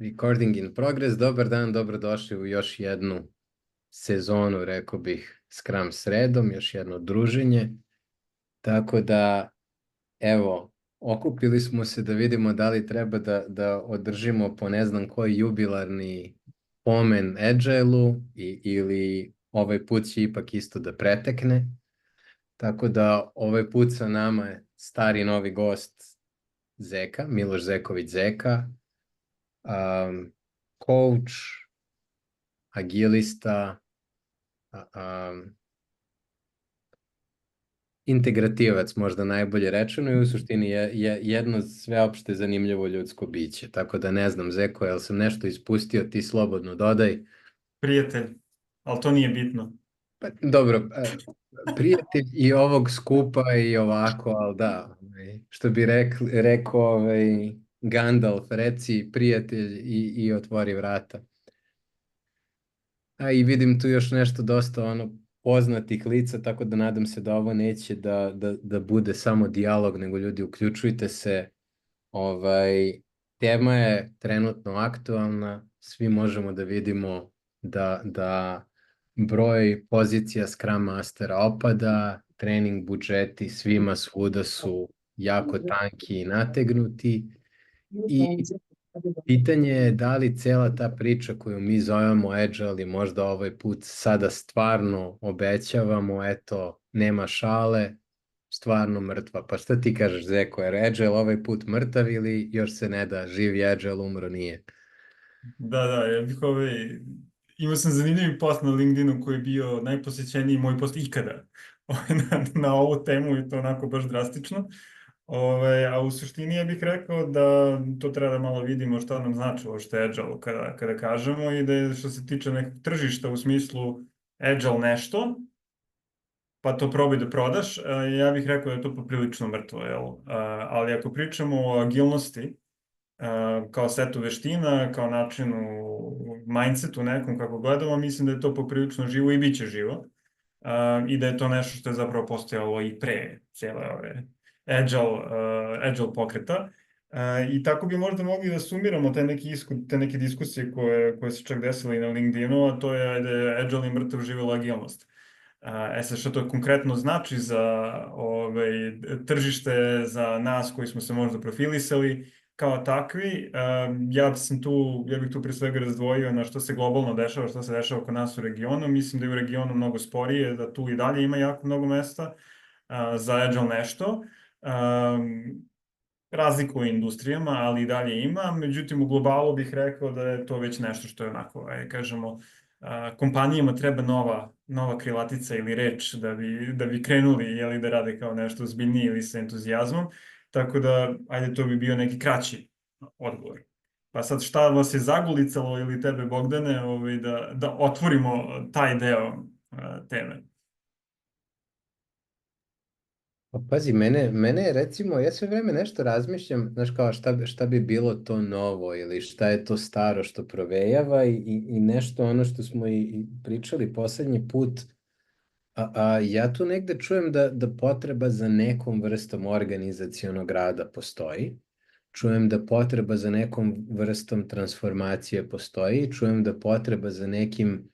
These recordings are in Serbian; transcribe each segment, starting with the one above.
Recording in progress, dobar dan, dobrodošli u još jednu sezonu, rekao bih, Scrum sredom, još jedno druženje. Tako da, evo, okupili smo se da vidimo da li treba da održimo po ne znam koji jubilarni pomen Agile-u ili ovaj put će ipak isto da pretekne. Tako da ovaj put sa nama je stari novi gost Zeka, Miloš Zeković Zeka, coach, agilista, integrativac možda najbolje rečeno i u suštini je jedno sveopšte zanimljivo ljudsko biće. Tako da ne znam, Zeko, jel sam nešto ispustio, ti slobodno dodaj. Prijatelj, ali to nije bitno. Pa, dobro, prijatelj i ovog skupa i ovako, ali da, što bi rekao Gandalf, reci prijatelj i otvori vrata. A i vidim tu još nešto dosta poznatih lica, tako da nadam se da ovo neće da bude samo dijalog, nego ljudi uključujte se. Tema je trenutno aktualna, svi možemo da vidimo da broj pozicija Scrum Mastera opada, trening budžeti svima svuda su jako tanki i nategnuti i pitanje je da li cela ta priča koju mi zovemo Agile i možda ovaj put sada stvarno obećavamo, eto, nema šale, stvarno mrtva. Pa šta ti kažeš, Zeko, je Agile ovaj put mrtav ili još se ne da, živi Agile, umro nije? Da, ja bih imao sam zanimljivi post na LinkedInu koji je bio najposjećeniji moj post ikada na ovu temu i to onako baš drastično. A u suštini ja bih rekao da to treba da malo vidimo šta nam znači ovo što je Agile kada kažemo i da je što se tiče nekog tržišta u smislu Agile nešto, pa to probaj da prodaš, ja bih rekao da je to poprilično mrtvo, jel? Ali ako pričamo o agilnosti, kao setu veština, kao načinu mindsetu nekom kako gledamo, mislim da je to poprilično živo i bit će živo. I da je to nešto što je zapravo postojalo i pre cijele ove agile pokreta. I tako bi možda mogli da sumiramo te neke diskusije koje se čak desile i na LinkedInu, a to je da je agile i mrtav živela agilnost. Sad što to konkretno znači za tržište, za nas koji smo se možda profilisali kao takvi, ja bih tu pre svega razdvojio na što se globalno dešava, što se dešava kod nas u regionu. Mislim da je u regionu mnogo sporije, da tu i dalje ima jako mnogo mesta za Agile nešto. Razliku u industrijama, ali i dalje ima. Međutim, u globalu bih rekao da je to već nešto što je onako, kažemo, kompanijama treba nova krilatica ili reč da bi krenuli da rade kao nešto ozbiljnije ili sa entuzijazmom. Tako da, ajde, to bi bio neki kraći odgovor. Pa sad šta vas je zagulicalo ili tebe, Bogdane, da otvorimo taj deo teme? Pa pazi, mene je recimo, ja sve vreme nešto razmišljam, znaš kao šta bi bilo to novo ili šta je to staro što provejava i nešto ono što smo i pričali poslednji put, ja tu negde čujem da potreba za nekom vrstom organizacionog rada postoji, čujem da potreba za nekom vrstom transformacije postoji, čujem da potreba za nekim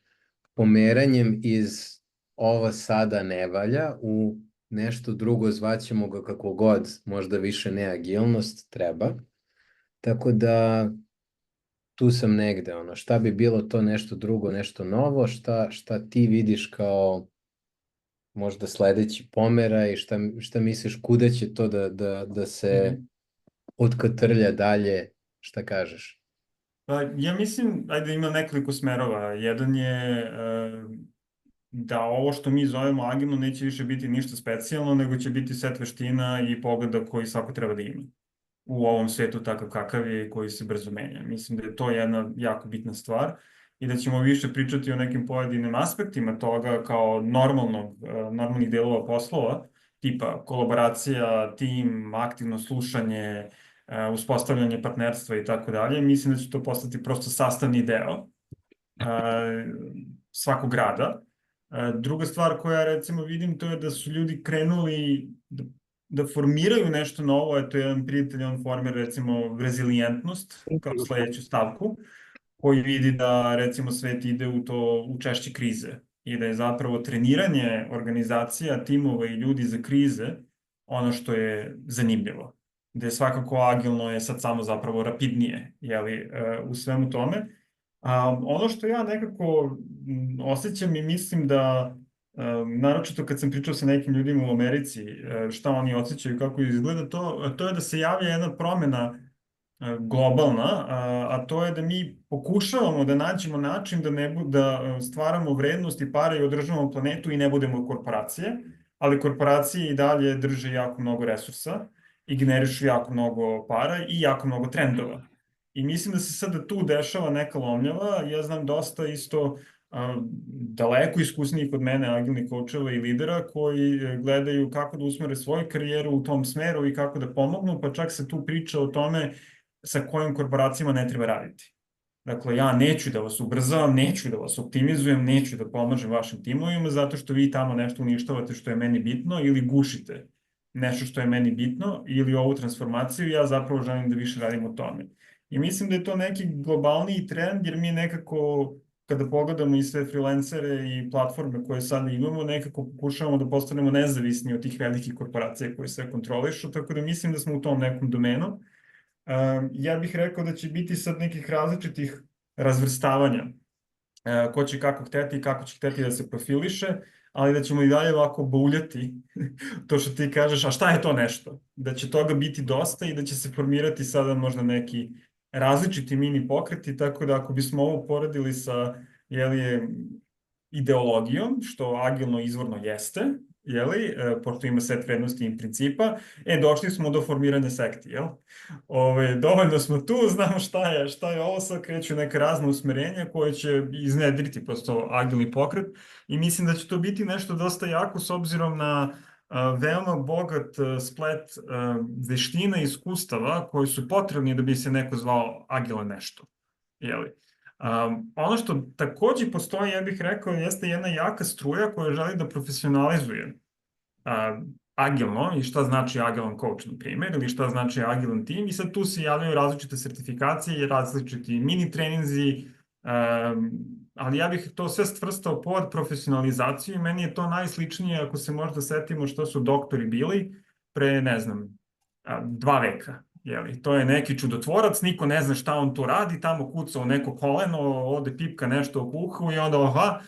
pomeranjem iz ovo sada ne valja u nešto drugo, zvaćemo ga kako god, možda više ne agilnost, treba. Tako da tu sam negde, šta bi bilo to nešto drugo, nešto novo, šta ti vidiš kao možda sledeći pomera i šta misliš kuda će to da se otkotrlja dalje, šta kažeš? Pa, ja mislim, ajde, ima nekoliko smerova. Jedan je da ovo što mi zovemo agilno neće više biti ništa specijalno, nego će biti set veština i pogleda koji svako treba da ima u ovom svetu takav kakav je i koji se brzo menja. Mislim da je to jedna jako bitna stvar i da ćemo više pričati o nekim pojedinim aspektima toga kao normalnih delova poslova, tipa kolaboracija, tim, aktivno slušanje, uspostavljanje partnerstva i tako dalje. Mislim da će to postati prosto sastavni deo svakog rada. Druga stvar koja recimo vidim to je da su ljudi krenuli da formiraju nešto novo, eto jedan prijatelj, on formira recimo rezilijentnost kao sledeću stavku, koji vidi da recimo svet ide u češće krize i da je zapravo treniranje organizacija, timova i ljudi za krize ono što je zanimljivo. Da je svakako agilno je sad samo zapravo rapidnije, jeli, u svemu tome. Ono što ja nekako osjećam i mislim da, naročito kad sam pričao sa nekim ljudima u Americi, šta oni osjećaju, kako izgleda to je da se javlja jedna promena globalna, a to je da mi pokušavamo da nađemo način da stvaramo vrednost i pare i održavamo planetu i ne budemo korporacije, ali korporacije i dalje drže jako mnogo resursa i generišu jako mnogo para i jako mnogo trendova. I mislim da se sada tu dešava neka lomljava. Ja znam dosta isto daleko iskusnijih od mene agilnih coacheva i lidera koji gledaju kako da usmere svoju karijeru u tom smeru i kako da pomognu, pa čak se tu priča o tome sa kojim korporacijama ne treba raditi. Dakle, ja neću da vas ubrzavam, neću da vas optimizujem, neću da pomažem vašim timovima zato što vi tamo nešto uništavate što je meni bitno ili gušite nešto što je meni bitno ili ovu transformaciju, ja zapravo želim da više radim o tome. I mislim da je to neki globalniji trend jer mi nekako, kada pogledamo i sve freelancere i platforme koje sad imamo, nekako pokušavamo da postanemo nezavisni od tih velikih korporacija koje sve kontrolišu, tako da mislim da smo u tom nekom domenu. Ja bih rekao da će biti sad nekih različitih razvrstavanja. Ko će kako hteti i kako će hteti da se profiliše, ali da ćemo i dalje ovako bauljati to što ti kažeš, a šta je to nešto? Da će toga biti dosta i da će se formirati sada možda neki različiti mini pokreti, tako da ako bismo ovo poredili sa ideologijom, što agilno izvorno jeste, pošto ima set vrednosti i principa, došli smo do formiranja sekti, jel? Dovoljno smo tu, znamo šta je ovo, sad kreću neka razna usmerenja koje će iznedriti prosto agilni pokret i mislim da će to biti nešto dosta jako s obzirom na veoma bogat splet veština i iskustava koji su potrebni da bi se neko zvao agilo nešto, jeli? Ono što takođe postoji, ja bih rekao, jeste jedna jaka struja koja želi da profesionalizuje agilno i šta znači agilan coach, na primjer, ili šta znači agilan tim i sad tu se javljaju različite sertifikacije i različiti mini treninzi, ali ja bih to sve stvrstao pod profesionalizaciju i meni je to najsličnije ako se možda setimo što su doktori bili pre, ne znam, 2 veka. To je neki čudotvorac, niko ne zna šta on tu radi, tamo kuca u neko koleno, ode pipka nešto u uhu i onda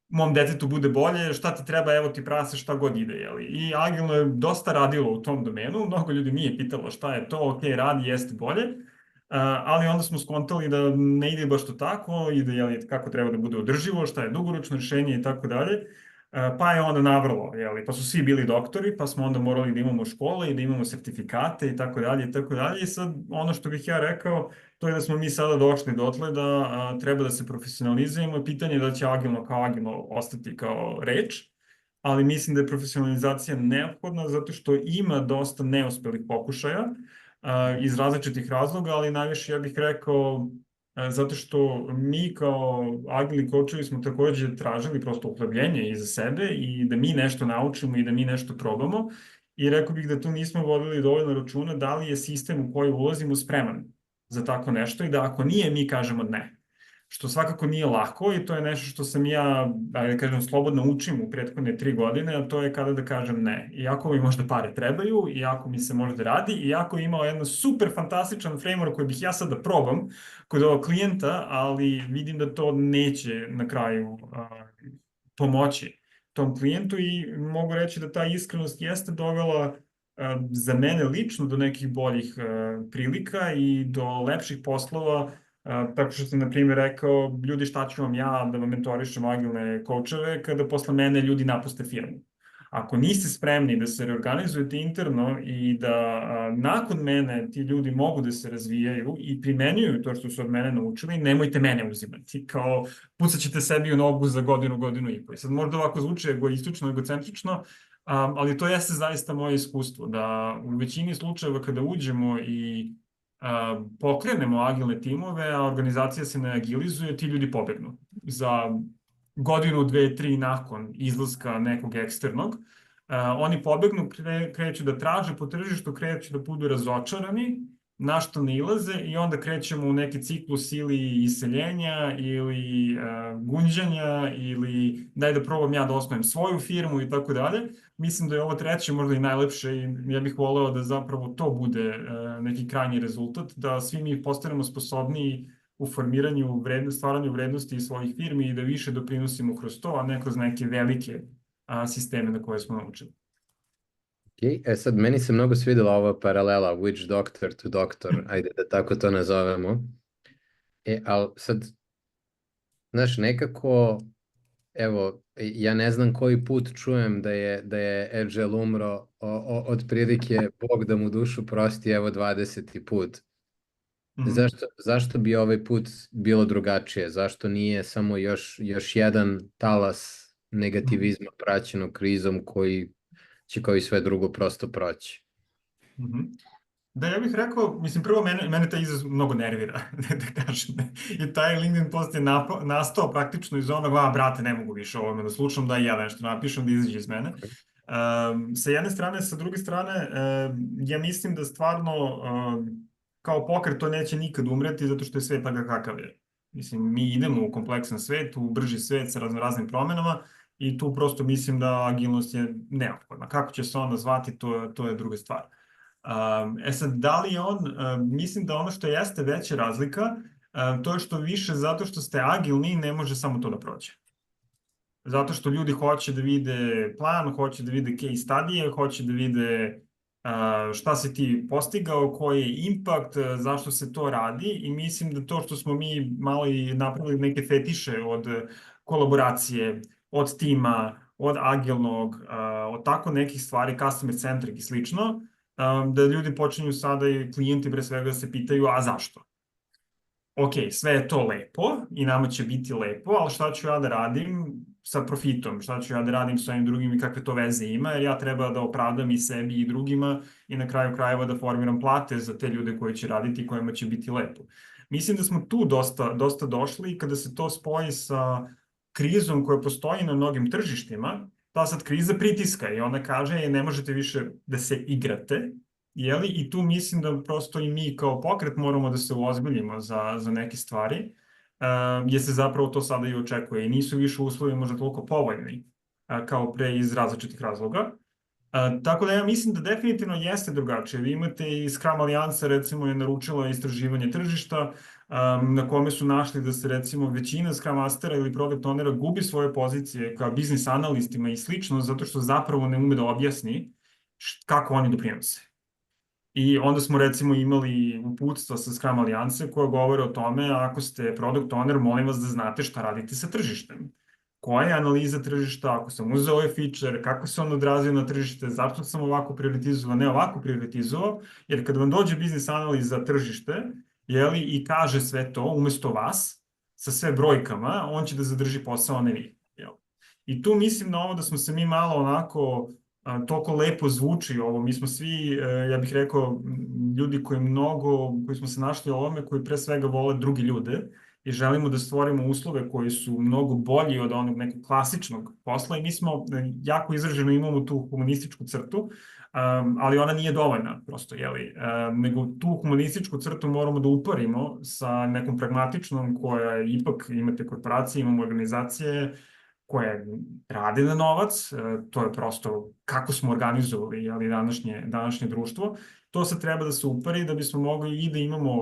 mom detetu bude bolje, šta ti treba, evo ti prase, šta god ide. I agilno je dosta radilo u tom domenu, mnogo ljudi nije pitalo šta je to, ok, radi, jeste bolje, ali onda smo skontali da ne ide baš to tako i da kako treba da bude održivo, šta je dugoročno rešenje i tako dalje. Pa je onda navrlo, pa su svi bili doktori, pa smo onda morali da imamo škole i da imamo sertifikate i tako dalje i tako dalje. I sad ono što bih ja rekao, to je da smo mi sada došli dotle da treba da se profesionalizujemo. Pitanje je da će agilno kao agilno ostati kao reč, ali mislim da je profesionalizacija neophodna zato što ima dosta neuspelih pokušaja iz različitih razloga, ali najviše ja bih rekao zato što mi kao agilni coachevi smo takođe tražili prosto uhlebljenje iza sebe i da mi nešto naučimo i da mi nešto probamo i rekao bih da tu nismo vodili dovoljno računa da li je sistem u koji ulazimo spreman za tako nešto i da ako nije mi kažemo ne. Što svakako nije lako i to je nešto što sam ja, da kažem, slobodno učim u prethodne 3 godine, a to je kada da kažem ne. Iako mi možda pare trebaju, iako mi se možda radi, iako imao jedan super fantastičan framework koji bih ja sad da probam kod ovog klijenta, ali vidim da to neće na kraju pomoći tom klijentu i mogu reći da ta iskrenost jeste dovela za mene lično do nekih boljih prilika i do lepših poslova. Tako što sam, na primjer, rekao, ljudi, šta ću vam ja da vam mentorišem agilne coacheve kada posle mene ljudi napuste firmu. Ako niste spremni da se reorganizujete interno i da nakon mene ti ljudi mogu da se razvijaju i primenjuju to što su od mene naučili, nemojte mene uzimati. Kao pucat ćete sebi u nogu za godinu, godinu i po. I sad možda ovako zvuče egoistično, egocentrično, ali to jeste zaista moje iskustvo, da u većini slučajeva kada uđemo i pokrenemo agilne timove, a organizacija se ne agilizuje, ti ljudi pobegnu. Za godinu, 2, 3 nakon izlaska nekog eksternog, Oni pobegnu, kreću da traže po tržištu, kreću da budu razočarani, na što nailaze i onda krećemo u neki ciklus ili iseljenja ili gunđanja ili daj da probam ja da osnovim svoju firmu i tako dalje. Mislim da je ovo treće možda i najlepše i ja bih voleo da zapravo to bude neki krajnji rezultat, da svi mi postanemo sposobniji u formiranju stvaranju vrednosti svojih firmi i da više doprinosimo kroz to, a ne kroz neke velike sisteme na koje smo naučili. Okay. Sad, meni se mnogo svidela ova paralela witch doctor to doctor, ajde da tako to nazovemo. Ali sad, znaš, nekako, evo, ja ne znam koji put čujem da je Agile umro, otprilike Bog da mu dušu prosti, evo 20. put. Zašto bi ovaj put bilo drugačije? Zašto nije samo još jedan talas negativizma praćeno krizom koji će kao i sve drugo prosto proći? Da, ja bih rekao, mislim, prvo mene taj izraz mnogo nervira, da kažem. I taj LinkedIn post je nastao praktično iz onog, brate, ne mogu više ovome da slušam, da i ja nešto napišem, da izađe iz mene. Sa jedne strane, sa druge strane, ja mislim da stvarno kao pokret to neće nikad umreti zato što je svet takav kakav je. Mislim, mi idemo u kompleksan svet, u brži svet sa raznim promenama i tu prosto mislim da agilnost je neophodna. Kako će se ona zvati, to je druga stvar. Sad, da li je on, mislim da ono što jeste veća razlika, to je što više zato što ste agilni ne može samo to da prođe. Zato što ljudi hoće da vide plan, hoće da vide case studije, hoće da vide šta si ti postigao, koji je impact, zašto se to radi i mislim da to što smo mi malo i napravili neke fetiše od kolaboracije, od tima, od agilnog, od tako nekih stvari, customer centric i slično, da ljudi počinju sada i klijenti pre svega se pitaju, a zašto? Ok, sve je to lepo i nama će biti lepo, ali šta ću ja da radim sa profitom, šta ću ja da radim sa ovim drugim i kakve to veze ima, jer ja treba da opravdam i sebi i drugima i na kraju krajeva da formiram plate za te ljude koji će raditi i kojima će biti lepo. Mislim da smo tu dosta došli i kada se to spoji sa krizom koja postoji na mnogim tržištima, ta sad kriza pritiska i ona kaže ne možete više da se igrate, jeli? I tu mislim da prosto i mi kao pokret moramo da se uozbiljimo za neke stvari, jer se zapravo to sada i očekuje i nisu više uslovi možda toliko povoljni kao pre iz različitih razloga. Tako da ja mislim da definitivno jeste drugačije. Vi imate i Scrum Alijansa recimo je naručila istraživanje tržišta na kome su našli da se recimo većina Scrum Mastera ili Product Ownera gubi svoje pozicije kao biznis analistima i slično zato što zapravo ne ume da objasni kako oni doprinose. I onda smo recimo imali uputstva sa Scrum Alijanse koja govore o tome ako ste Product Owner, molim vas da znate šta radite sa tržištem. Koja je analiza tržišta, ako sam uzeo ovaj feature, kako se on odrazio na tržište, zašto sam ovako prioritizovao, ne ovako prioritizovao, jer kad vam dođe biznis analiza tržište, jeli, i kaže sve to umesto vas, sa sve brojkama, on će da zadrži posao, ne vi. I tu mislim na ovo da smo se mi malo onako, toliko lepo zvuči ovo, mi smo svi, ja bih rekao, ljudi koji smo se našli u ovome, koji pre svega vole drugi ljude, i želimo da stvorimo uslove koji su mnogo bolji od onog nekog klasičnog posla i mi smo jako izraženo imamo tu humanističku crtu, ali ona nije dovoljna prosto, jeli, nego tu humanističku crtu moramo da uparimo sa nekom pragmatičnom koja ipak imate korporacije, imamo organizacije koje rade na novac, to je prosto kako smo organizovali, jeli, današnje društvo. To se treba da se upari da bismo mogli i da imamo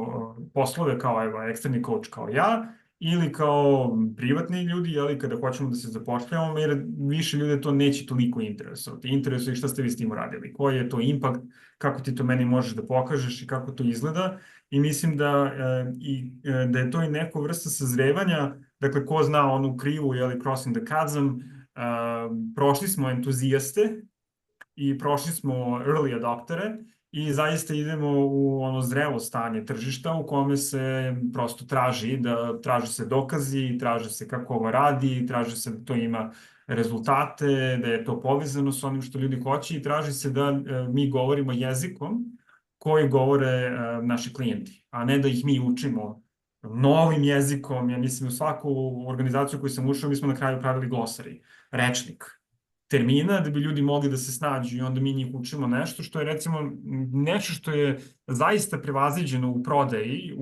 poslove kao eksterni coach kao ja ili kao privatni ljudi, jeli, kada hoćemo da se zapošljavamo, jer više ljude to neće toliko interesovati. Interesuje ih šta ste vi s tim uradili, koji je to impact, kako ti to meni možeš da pokažeš i kako to izgleda. I mislim da je to i neko vrsta sazrevanja, dakle, ko zna onu krivu, jeli, crossing the chasm, prošli smo entuzijaste i prošli smo early adoptere, i zaista idemo u ono zrelo stanje tržišta u kome se prosto traži se dokazi, traži se kako ovo radi, traži se da to ima rezultate, da je to povezano s onim što ljudi hoće i traži se da mi govorimo jezikom koji govore naši klijenti, a ne da ih mi učimo novim jezikom. Ja mislim u svaku organizaciju koju sam ušao mi smo na kraju pravili glosari, rečnik. termina da bi ljudi mogli da se snađu i onda mi njih učimo nešto što je recimo nešto što je zaista prevaziđeno u prodaji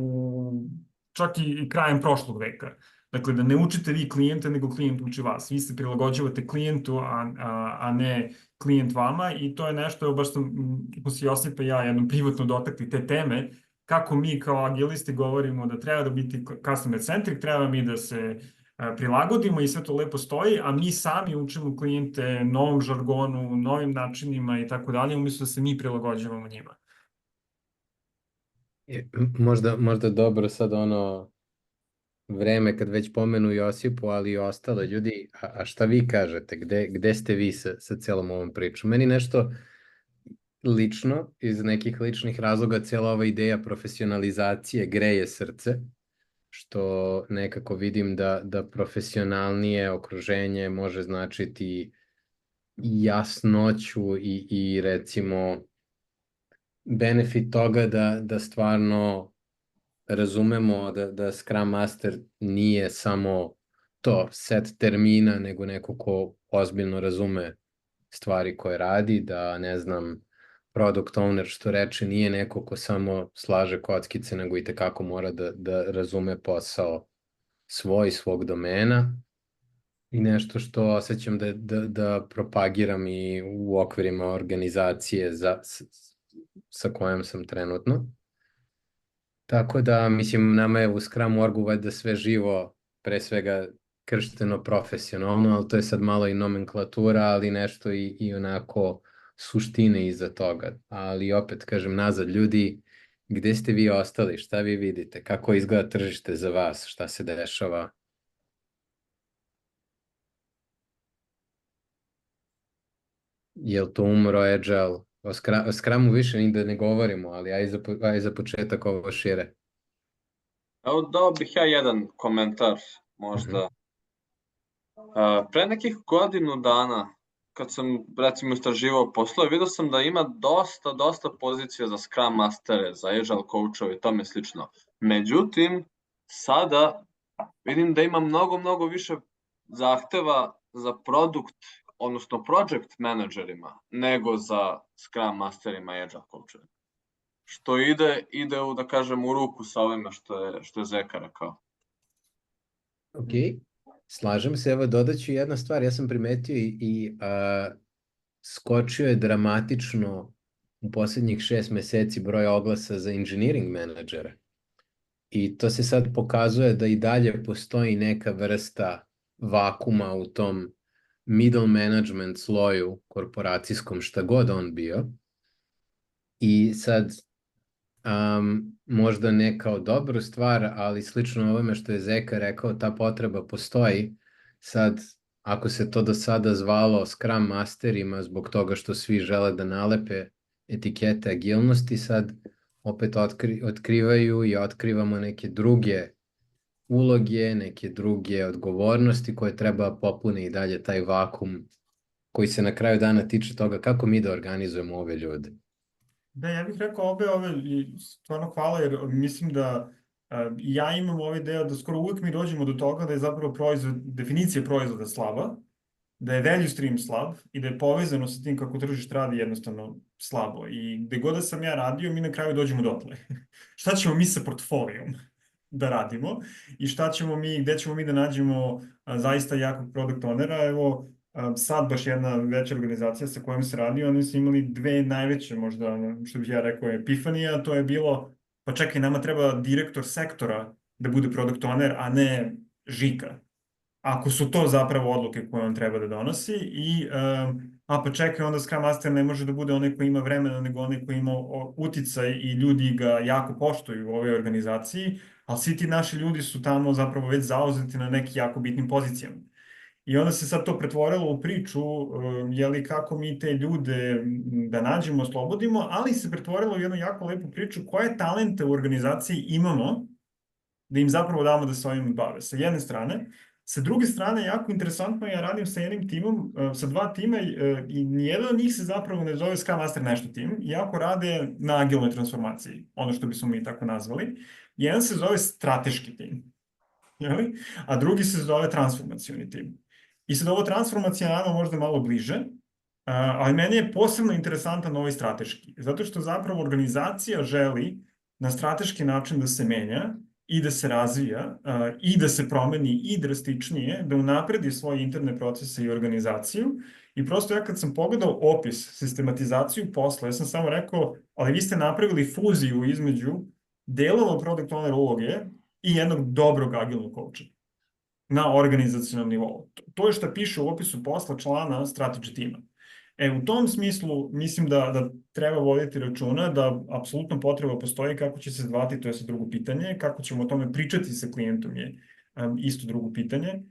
čak i krajem prošlog veka. Dakle, da ne učite vi klijenta, nego klijent uči vas. Vi se prilagođavate klijentu, a ne klijent vama i to je nešto, evo baš smo si Josipa i ja jednom privatno dotakli te teme, kako mi kao agilisti govorimo da treba da biti customer centric, treba mi da se prilagodimo i sve to lepo stoji, a mi sami učimo klijente novom žargonu, novim načinima i tako dalje, umjesto da se mi prilagođavamo njima. Možda dobro sad ono vreme kad već pomenu Josipu, ali i ostale ljudi, a šta vi kažete, gde ste vi sa celom ovom pričom? Meni nešto lično, iz nekih ličnih razloga, cijela ova ideja profesionalizacije greje srce, što nekako vidim da profesionalnije okruženje može značiti jasnoću i recimo benefit toga da stvarno razumemo da Scrum Master nije samo to set termina, nego neko ko ozbiljno razume stvari koje radi, da ne znam, product owner što reče nije neko ko samo slaže kockice, nego i tekako mora da razume posao svog domena i nešto što osjećam da propagiram i u okvirima organizacije sa kojom sam trenutno. Tako da, mislim, nama je u Scrum.org-u valjda sve živo, pre svega kršteno profesionalno, ali to je sad malo i nomenklatura, ali nešto i onako suštine iza toga. Ali opet, kažem, nazad, ljudi, gde ste vi ostali, šta vi vidite, kako izgleda tržište za vas, šta se dešava? Je li to umro Agile? O Scrumu više ni da ne govorimo, ali aj za početak ovo šire. Evo dao bih ja jedan komentar možda. Pre nekih godinu dana, kad sam recimo istraživao poslove, vidio sam da ima dosta pozicija za Scrum Mastere, za Agile coachove i tome slično. Međutim, sada vidim da ima mnogo više zahteva za produkt, odnosno project menadžerima, nego za Scrum Masterima i Agile coachovima. Što ide da kažem, u ruku sa ovime što je Zeka rekao. Ok, slažem se, evo dodaću jedna stvar, ja sam primetio i skočio je dramatično u posljednjih 6 meseci broj oglasa za engineering menadžere. I to se sad pokazuje da i dalje postoji neka vrsta vakuma u tom middle management sloju korporacijskom, šta god on bio. I sad možda ne kao dobru stvar, ali slično ovome što je Zeka rekao, ta potreba postoji. Sad, ako se to do sada zvalo Scrum Masterima zbog toga što svi žele da nalepe etikete agilnosti, sad opet otkrivaju i otkrivamo neke druge uloge, neke druge odgovornosti koje treba popune i dalje taj vakum koji se na kraju dana tiče toga kako mi da organizujemo ove ljude. Da, ja bih rekao ove i stvarno hvala, jer mislim da ja imam ovaj deo da skoro uvijek mi dođemo do toga da je zapravo definicija proizvoda slaba, da je value stream slab i da je povezano sa tim kako tržište radi jednostavno slabo. I gde god da sam ja radio, mi na kraju dođemo dotle. Šta ćemo mi sa portfolijom da radimo i gde ćemo mi da nađemo zaista jakog product ownera? Evo, sad baš jedna veća organizacija sa kojom se radi, oni su imali dve najveće, možda, što bih ja rekao, epifanija, to je bilo, pa čekaj, nama treba direktor sektora da bude product owner, a ne Žika. Ako su to zapravo odluke koje on treba da donosi pa čekaj, onda Scrum Master ne može da bude onaj koji ima vremena, nego onaj koji ima uticaj i ljudi ga jako poštuju u ovoj organizaciji, ali svi ti naši ljudi su tamo zapravo već zauzeti na neki jako bitnim pozicijama. I onda se sad to pretvorilo u priču, kako mi te ljude da nađemo, oslobodimo, ali se pretvorilo u jednu jako lepu priču koje talente u organizaciji imamo da im zapravo damo da se ovim bave. Sa jedne strane. Sa druge strane, jako interesantno, ja radim sa jednim timom, sa 2 tima i nijedan od njih se zapravo ne zove Scrum Master nešto tim, iako rade na agilnoj transformaciji, ono što bismo mi tako nazvali. Jedan se zove strateški tim, a drugi se zove transformacioni tim. I sad ovo transformacionalno možda malo bliže, ali meni je posebno interesantan ovaj strateški, zato što zapravo organizacija želi na strateški način da se menja i da se razvija i da se promeni i drastičnije, da unapredi svoje interne procese i organizaciju. I prosto ja kad sam pogledao opis, sistematizaciju posla, ja sam samo rekao, ali vi ste napravili fuziju između delova product owner uloge i jednog dobrog agilnog coacha na organizacionalnom nivou. To je što piše u opisu posla člana strategy tima. U tom smislu mislim da treba voditi računa da apsolutno potreba postoji, kako će se zvati, to je sad drugo pitanje, kako ćemo o tome pričati sa klijentom je isto drugo pitanje.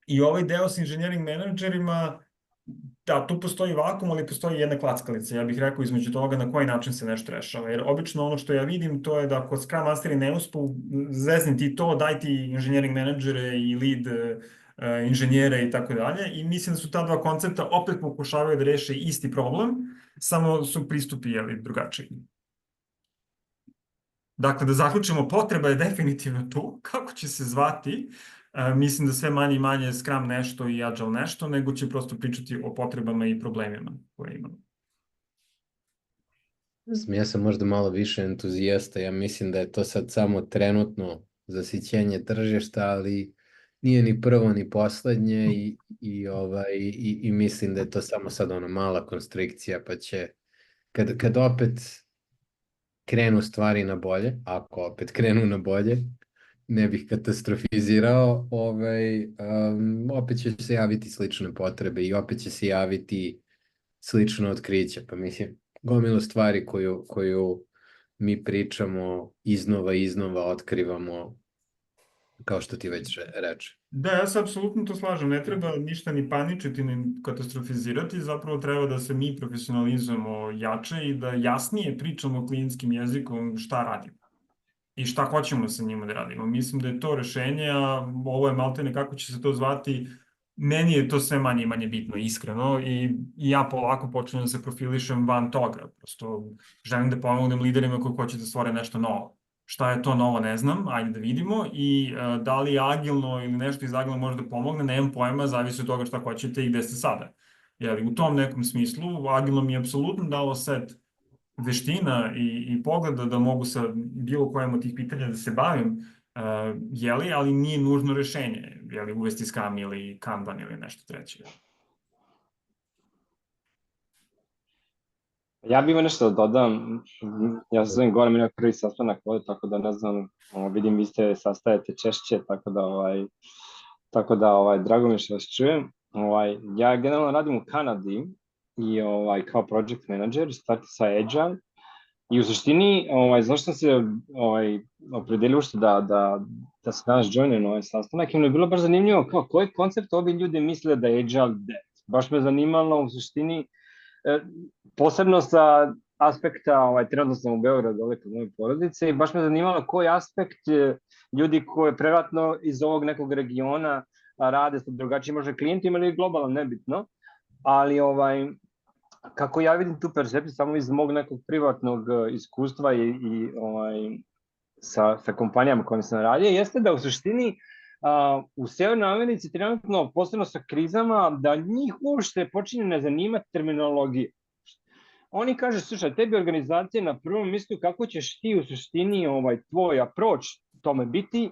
I ovaj deo sa engineering menadžerima, da, tu postoji vakum, ali postoji jedna klackalica, ja bih rekao, između toga na koji način se nešto rešava. Jer obično ono što ja vidim to je da kod Scrum Masteri ne uspu, zezni ti to, daj ti engineering menadžere i lead inženjere i tako dalje. I mislim da su ta dva koncepta opet pokušavaju da reše isti problem, samo su pristupi drugačiji. Dakle, da zaključimo, potreba je definitivno tu, kako će se zvati. Mislim da sve manje i manje Scrum nešto i Agile nešto, nego će prosto pričati o potrebama i problemima koje imamo. Ja sam možda malo više entuzijasta, ja mislim da je to sad samo trenutno zasićenje tržišta, ali nije ni prvo ni poslednje i mislim da je to samo sad ono mala konstrikcija, pa će kad opet krenu stvari na bolje, ako opet krenu na bolje, ne bih katastrofizirao, opet će se javiti slične potrebe i opet će se javiti slično otkriće. Pa mislim, gomilu stvari koju mi pričamo iznova otkrivamo, kao što ti već reče. Da, ja se apsolutno to slažem. Ne treba ništa ni paničiti, ni katastrofizirati. Zapravo treba da se mi profesionalizujemo jače i da jasnije pričamo klijentskim jezikom šta radimo i šta hoćemo sa njima da radimo. Mislim da je to rešenje, a ovo je maltene kako će se to zvati. Meni je to sve manje i manje bitno, iskreno, i ja polako počnem da se profilišem van toga. Prosto želim da pomognem liderima koji hoće da stvore nešto novo. Šta je to novo, ne znam, ajde da vidimo, i da li je agilno ili nešto iz agilno može da pomogne, nemam pojma, zavisi od toga šta hoćete i gde ste sada. U tom nekom smislu, agilno mi je apsolutno dalo set veština i pogleda da mogu sa bilo kojem od tih pitanja da se bavim, ali nije nužno rešenje, uvesti Scrum ili Kanban ili nešto treće. Ja bih ima nešto da dodam. Ja se zovem Goran, imam prvi sastanak ovde, tako da ne znam, vidim vi se sastajete češće, tako da drago mi što vas čujem. Ja generalno radim u Kanadi i kao project manager, starti sa Agile, i u suštini, zašto sam se opredelio ušte da se danas joinujem na ovaj sastanak, i mi je bilo baš zanimljivo kao koji koncept ovi ljudi misle da je Agile dead. Baš me zanimalo u suštini, posebno sa aspekta, trenutno sam u Beogradu, ovdje kod moje porodice, i baš me zanimalo koji aspekt ljudi koji prevratno iz ovog nekog regiona rade sa drugačijim možda klijentima ili globalno, nebitno, ali kako ja vidim tu percepciju samo iz mog nekog privatnog iskustva i sa kompanijama kojima sam radio, jeste da u suštini u Severnoj Americi trenutno, posebno sa krizama, da njih uopšte počinje ne zanimati terminologija. Oni kažu, slušaj, tebi organizacija na prvom mjestu, kako ćeš ti u suštini tvoj approach tome biti,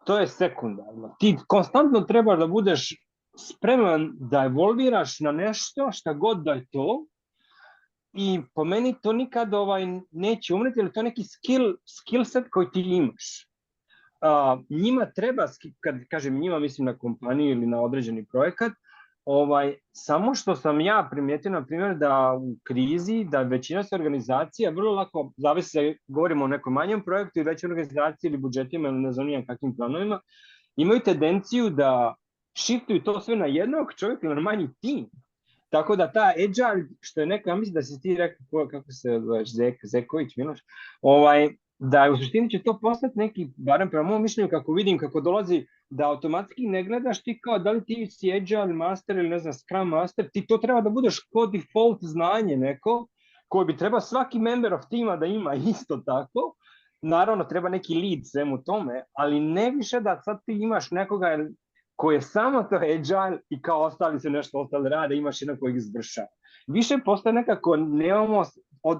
to je sekundarno. Ti konstantno treba da budeš spreman da evolviraš na nešto, šta god da je to, i po meni to nikad neće umreti, ali to je neki skill set koji ti imaš. Njima treba, kad kažem njima, mislim na kompaniju ili na određeni projekat, samo što sam ja primijetio, na primjer, da u krizi, da većina se organizacija vrlo lako, zavisi se, govorimo o nekom manjem projektu i većoj organizaciji ili budžetima ili ne znam kakvim planovima, imaju tendenciju da shiftuju to sve na jednog čovjeka ili na manji tim. Tako da ta Agile, što je neka, mislim da si ti rekao, kako se zoveš, Zeković, Miloš, da u suštini će to postati neki, barem prema mojom mišljenju, kako vidim, kako dolazi, da automatski ne gledaš ti kao da li ti si Agile master ili ne znam Scrum master, ti to treba da budeš kao default znanje neko, koji bi treba svaki member of tima da ima isto tako. Naravno, treba neki lead svemu tome, ali ne više da sad ti imaš nekoga koji je samo to agile i kao ostali se nešto ostali rade, imaš jedan koji ih izvršava. Više postaje nekako, nemamo,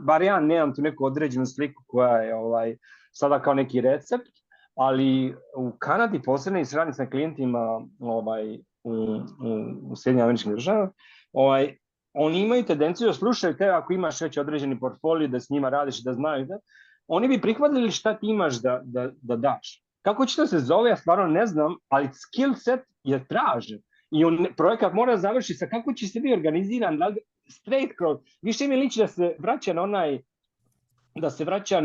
bar ja nemam tu neku određenu sliku koja je sada kao neki recept, ali u Kanadi posebno i sradnim sa klijentima u Sjedinjenim Američkim Državama, oni imaju tendenciju da slušaju tebe ako imaš već određeni portfolio, da s njima radiš, da znaju da oni bi prihvatili šta ti imaš da daš. Kako će to se zove, ja stvarno ne znam, ali skill set je tražen. I projekat mora da završi sa kako će se biti organiziran, straight kroz, više mi liči da se vraća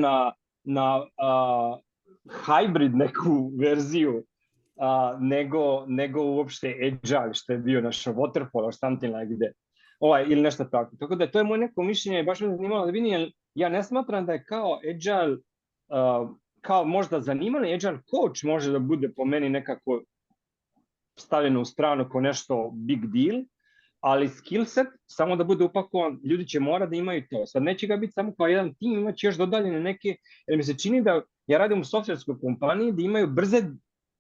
na hybrid neku verziju, nego uopšte agile, što je bio naš waterfall or something like that. Ili nešto tako. Tako da to je moje neko mišljenje, baš me zanimalo da vidim, jer ja ne smatram da je kao agile, kao možda zanimanje, agile coach može da bude po meni nekako stavljeno u stranu kao nešto big deal, ali skill set samo da bude upakovan, ljudi će mora da imaju to. Sad neće ga biti samo kao jedan tim, imaće još dodaljene neke, jer mi se čini da ja radim u softverskoj kompaniji da imaju brze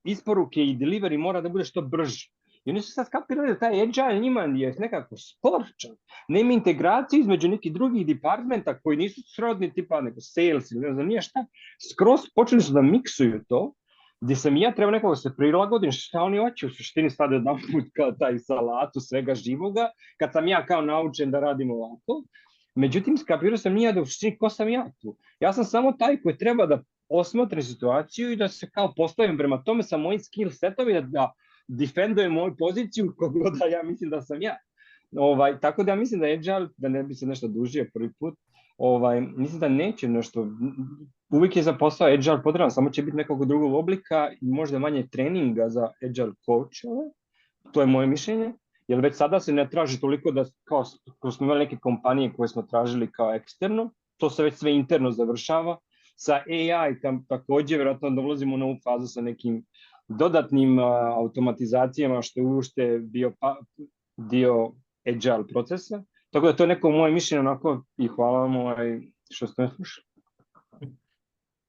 isporuke i delivery mora da bude što brže. I oni su sad skapirali da taj agile njima je nekako sporčan. Nema integraciju između nekih drugih departmenta koji nisu srodni tipa neko sales ili ne znam nije šta. Skroz počeli su da miksuju to, gdje sam ja trebao nekoga se prilagodim šta oni hoće u suštini stavljaju jedan put kao taj salatu svega živoga, kad sam ja kao naučen da radim ovako. Međutim, skapirao sam nije da u suštini ko sam ja tu. Ja sam samo taj koji treba da osmotri situaciju i da se kao postavim prema tome sa mojim skill setovi da defendujem moju poziciju kogod da ja mislim da sam ja. Tako da ja mislim da agile, da ne bi se nešto dužio prvi put, mislim da neće nešto, uvijek je za posao agile potreban, samo će biti nekog drugog oblika i možda manje treninga za agile coachove, to je moje mišljenje, jer već sada se ne traži toliko da, kao smo imali neke kompanije koje smo tražili kao eksterno, to se već sve interno završava, sa AI također vjerojatno dolazimo u novu fazu sa nekim dodatnim automatizacijama što je ušte bio dio agile procesa. Tako da to je neko moje mišljenje onako i hvala vam što ste me slušali.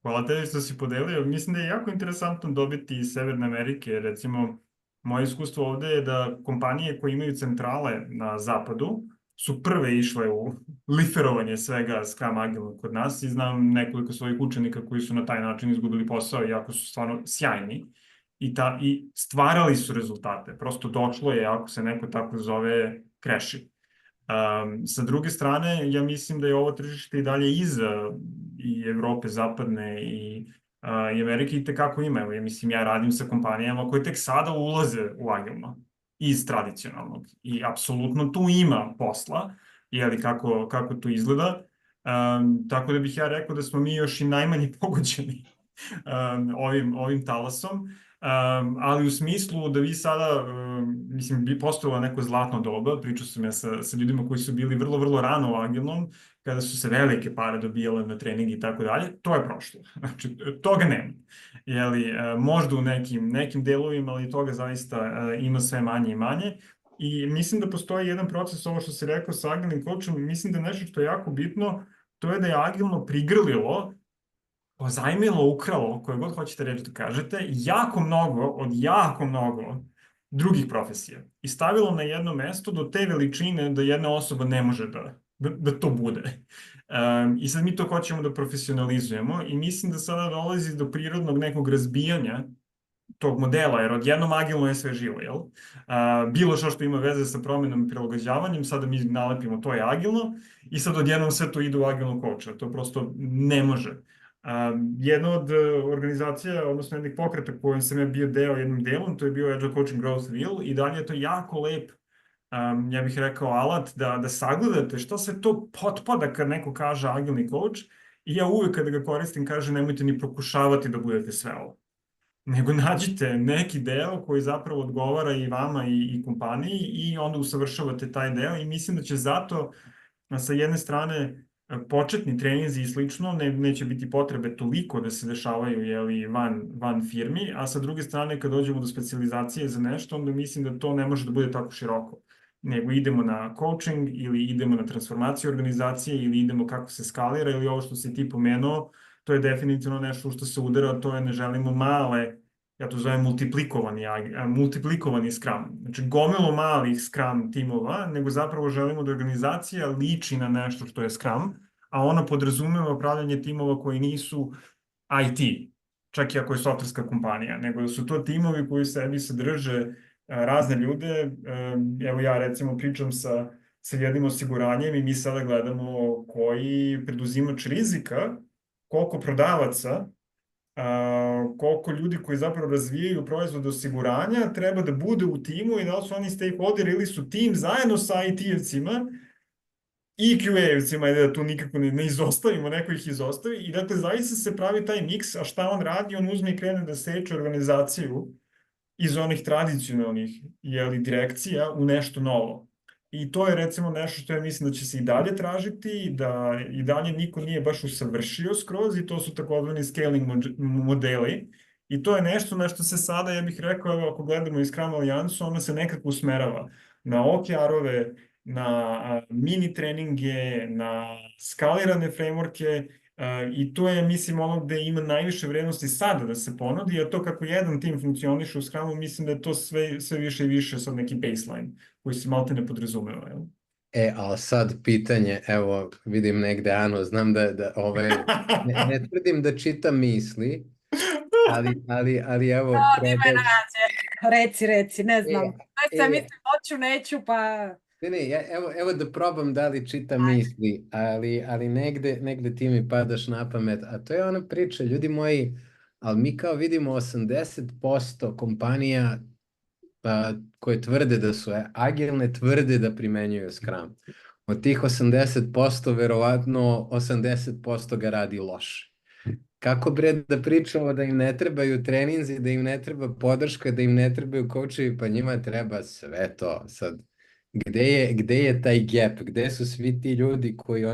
Hvala tebi što si podelio. Mislim da je jako interesantno dobiti iz Severne Amerike. Recimo, moje iskustvo ovde je da kompanije koje imaju centrale na zapadu su prve išle u liferovanje svega Scrum Agile kod nas i znam nekoliko svojih učenika koji su na taj način izgubili posao iako su stvarno sjajni i stvarali su rezultate. Prosto došlo je, ako se neko tako zove, kreši. Sa druge strane, ja mislim da je ovo tržište i dalje iza i Evrope zapadne i Amerike i tekako ima. Ja mislim, ja radim sa kompanijama koje tek sada ulaze u agilno iz tradicionalnog i apsolutno tu ima posla, jeli kako to izgleda. Tako da bih ja rekao da smo mi još i najmanje pogođeni ovim talasom. Ali u smislu da vi sada, mislim, bi postojalo neko zlatno doba, pričao sam ja sa ljudima koji su bili vrlo, vrlo rano u agilnom, kada su se velike pare dobijale na trening i tako dalje, to je prošlo. Znači, toga nema. Jeli, možda u nekim delovima, ali toga zaista ima sve manje i manje. I mislim da postoji jedan proces, ovo što si rekao sa agilnim coachom, mislim da nešto što je jako bitno, to je da je agilno prigrlilo, pozajmilo, ukralo, koje god hoćete reći da kažete, jako mnogo drugih profesija. I stavilo na jedno mesto do te veličine da jedna osoba ne može da to bude. I sad mi to hoćemo da profesionalizujemo i mislim da sada dolazi do prirodnog nekog razbijanja tog modela, jer odjednom agilno je sve živo, jel? Bilo što ima veze sa promjenom i prilagođavanjem, sada mi nalepimo to je agilno i sad odjednom sve to ide u agilno coacha. To prosto ne može. Jedna od organizacija, odnosno jednih pokreta kojem sam ja bio deo jednim delom, to je bio Agile Coaching Growth Wheel i dalje je to jako lep, ja bih rekao, alat da sagledate što se to potpada kad neko kaže agilni coach i ja uvijek kada ga koristim kažem nemojte ni pokušavati da budete sve ovo. Nego nađite neki deo koji zapravo odgovara i vama i kompaniji i onda usavršavate taj deo i mislim da će zato sa jedne strane početni treninzi i slično neće biti potrebe toliko da se dešavaju van firmi, a sa druge strane kad dođemo do specijalizacije za nešto, onda mislim da to ne može da bude tako široko. Nego idemo na coaching ili idemo na transformaciju organizacije ili idemo kako se skalira ili ovo što si ti pomenuo, to je definitivno nešto što se udara, to je ne želimo male ja to zovem multiplikovani Scrum. Znači, gomilu malih Scrum timova, nego zapravo želimo da organizacija liči na nešto što je Scrum, a ona podrazumeva pravljanje timova koji nisu IT, čak i ako je softverska kompanija, nego da su to timovi koji sebi sadrže razne ljude. Evo ja recimo pričam sa jednim osiguranjem i mi sada gledamo koji preduzimač rizika, koliko prodavaca, koliko ljudi koji zapravo razvijaju proizvod osiguranja treba da bude u timu i da li su oni stakeholder ili su tim zajedno sa IT-evcima i QA-evcima, da tu nikako ne izostavimo, neko ih izostavi i dakle zaista se pravi taj miks, a šta on radi? On uzme i krene da seče organizaciju iz onih tradicionalnih direkcija u nešto novo. I to je recimo nešto što ja mislim da će se i dalje tražiti, da i dalje niko nije baš usavršio skroz i to su takozvani scaling modeli. I to je nešto na što se sada, ja bih rekao, evo, ako gledamo iz Scrum Alijansu, ona se nekako usmerava na OKR-ove, na mini treninge, na skalirane frameworke, i to je, mislim, ono gde ima najviše vrednosti sada da se ponudi, a to kako jedan tim funkcioniše u Scrumu, mislim da je to sve više i više sad neki baseline koji se malte ne podrazumeva. Jel? Ali sad pitanje, evo vidim negde Ano, znam da ne tvrdim da čitam misli, ali evo... Reci, ne znam. Mislim, hoću, neću, pa... Evo da probam da li čitam misli, ali negde ti mi padaš na pamet, a to je ona priča, ljudi moji, ali mi kao vidimo 80% kompanija koje tvrde da su agilne, tvrde da primenjuju Scrum. Od tih 80%, verovatno 80% ga radi loše. Kako bre da pričamo da im ne trebaju treninzi, da im ne treba podrška, da im ne trebaju coachevi, pa njima treba sve to. Sad, gde je taj gap? Gde su svi ti ljudi koji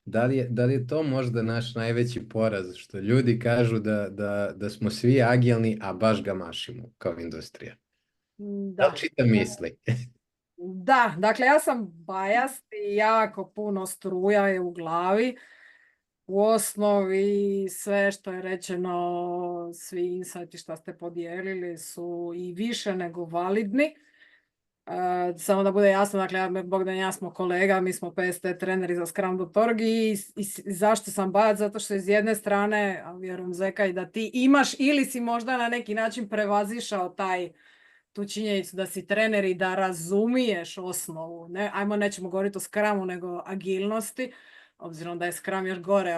da li je to možda naš najveći poraz, što ljudi kažu da smo svi agilni, a baš ga mašimo kao industrija? Da li čitam misli? Da, dakle ja sam biased i jako puno struja je u glavi. U osnovi sve što je rečeno, svi insighti što ste podijelili su i više nego validni. Samo da bude jasno, dakle, Bogdan i ja smo kolega, mi smo PST treneri za Scrum.org i zašto sam biased? Zato što iz jedne strane, a vjerujem Zeka, i da ti imaš ili si možda na neki način prevazišao tu činjenicu da si trener i da razumiješ osnovu. Nećemo govoriti o Scrumu, nego agilnosti, obzirom da je Scrum još gore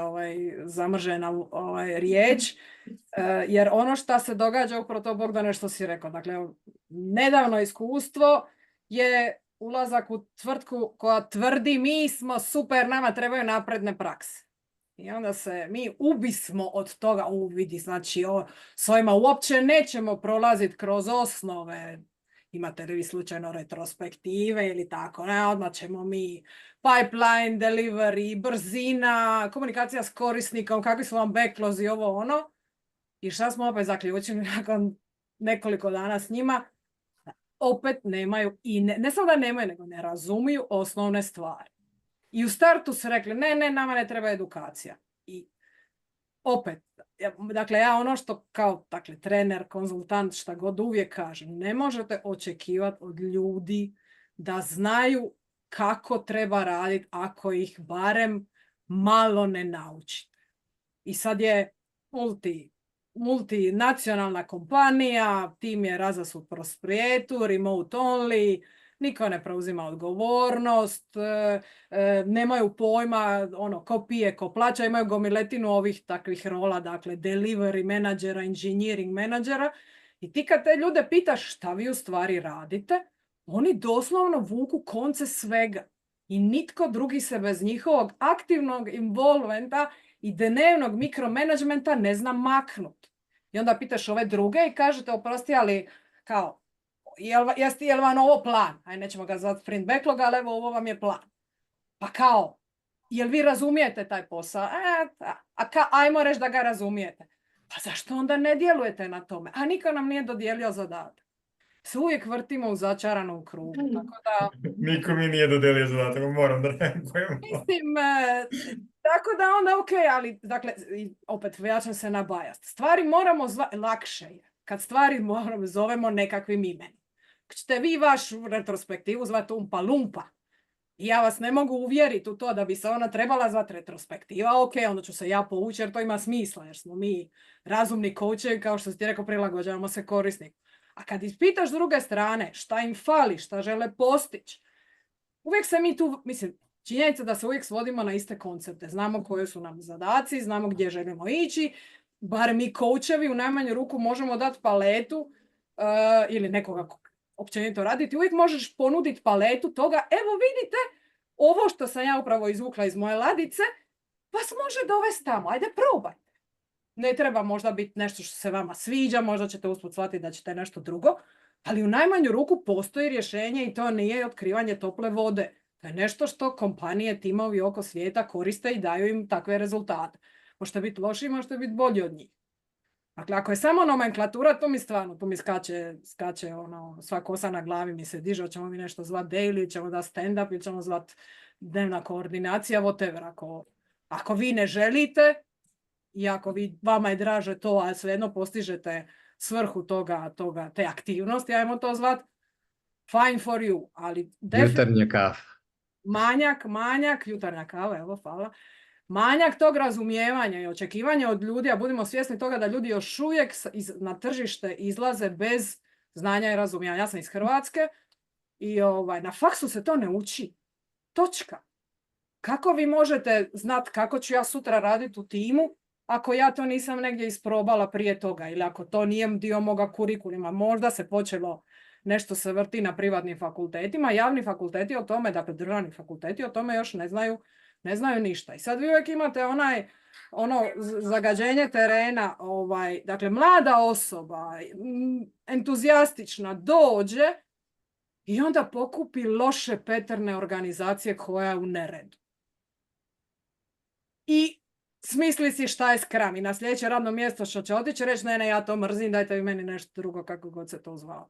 zamržena riječ, jer ono što se događa, upravo to Bogdane što si rekao, dakle, nedavno iskustvo je ulazak u tvrtku koja tvrdi mi smo super, nama trebaju napredne prakse. I onda se mi ubismo od toga, vidi, znači s ovima uopće nećemo prolaziti kroz osnove. Imate li vi slučajno retrospektive ili tako, ne, odmah ćemo mi pipeline, delivery, brzina, komunikacija s korisnikom, kakvi su vam backlozi, ovo ono. I šta smo opet zaključili nakon nekoliko dana s njima? Opet nemaju, i ne samo da nemaju, nego ne razumiju osnovne stvari. I u startu su rekli, ne, nama ne treba edukacija. I opet, dakle, ja ono što kao trener, konzultant, šta god uvijek kažem, ne možete očekivati od ljudi da znaju kako treba raditi ako ih barem malo ne naučite. I sad je multinacionalna kompanija, tim je razasut po svijetu, remote only, niko ne preuzima odgovornost, nemaju pojma ko pije, ko plaća, imaju gomiletinu ovih takvih rola, dakle delivery menadžera, engineering menadžera, i ti kad te ljude pitaš šta vi u stvari radite, oni doslovno vuku konce svega i nitko drugi se bez njihovog aktivnog involvementa i dnevnog mikromanagementa ne zna maknut. I onda pitaš ove druge i kažete, oprosti, ali kao, jel vam ovo plan? Nećemo ga zvati sprint backlog, ali evo ovo vam je plan. Pa kao, jel vi razumijete taj posao? Ajmo reći da ga razumijete. Pa zašto onda ne djelujete na tome? A niko nam nije dodijelio zadatak. Se uvijek vrtimo u začaranom krugu. Tako da... Niko mi nije dodijelio zadatak, moram da reagujem. Mislim, tako da onda ok, ali dakle, opet vraćam se na bias. Stvari moramo lakše je. kad stvari zovemo nekakvim imenom. Ćete vi vašu retrospektivu zvati Umpa Lumpa. I ja vas ne mogu uvjeriti u to da bi se ona trebala zvati retrospektiva. Ok, onda ću se ja povući jer to ima smisla, jer smo mi razumni coachevi, kao što si ti rekao, prilagođavamo se korisniku. A kad ispitaš s druge strane šta im fali, šta žele postići, uvijek se mi tu, mislim, činjenica da se uvijek svodimo na iste koncepte. Znamo koji su nam zadaci, znamo gdje želimo ići, bar mi coachevi u najmanju ruku možemo dati paletu ili nekoga općenito raditi, uvijek možeš ponuditi paletu toga, evo vidite, ovo što sam ja upravo izvukla iz moje ladice, vas može dovesti tamo, ajde probajte. Ne treba možda biti nešto što se vama sviđa, možda ćete usput shvatiti da ćete nešto drugo, ali u najmanju ruku postoji rješenje i to nije otkrivanje tople vode. To je nešto što kompanije, timovi oko svijeta koriste i daju im takve rezultate. Možete biti loši, možete biti bolji od njih. Dakle, ako je samo nomenklatura, tu mi skače sva kosa na glavi mi se diže, ćemo mi nešto zvati daily, ćemo da stand-up ili ćemo zvati dnevna koordinacija, whatever. Ako vi ne želite i ako vama je draže to, a svejedno postižete svrhu te aktivnosti, ajmo to zvati, fine for you. Ali jutarnja kafa. Manjak, jutarnja kava, evo, hvala. Manjak tog razumijevanja i očekivanja od ljudi, a budimo svjesni toga da ljudi još uvijek na tržište izlaze bez znanja i razumijevanja. Ja sam iz Hrvatske i na faksu se to ne uči. Točka. Kako vi možete znati kako ću ja sutra raditi u timu ako ja to nisam negdje isprobala prije toga ili ako to nije dio moga kurikuluma? Možda se počelo nešto se vrti na privatnim fakultetima, javni fakulteti o tome, dakle državni fakulteti o tome još ne znaju ništa. I sad vi uvijek imate zagađenje terena, dakle mlada osoba, entuzijastična, dođe i onda pokupi loše peterne organizacije koja je u neredu. I smisli si šta je Scrum i na sljedeće radno mjesto što će otići reći ne, ja to mrzim, dajte vi meni nešto drugo kako god se to zvao.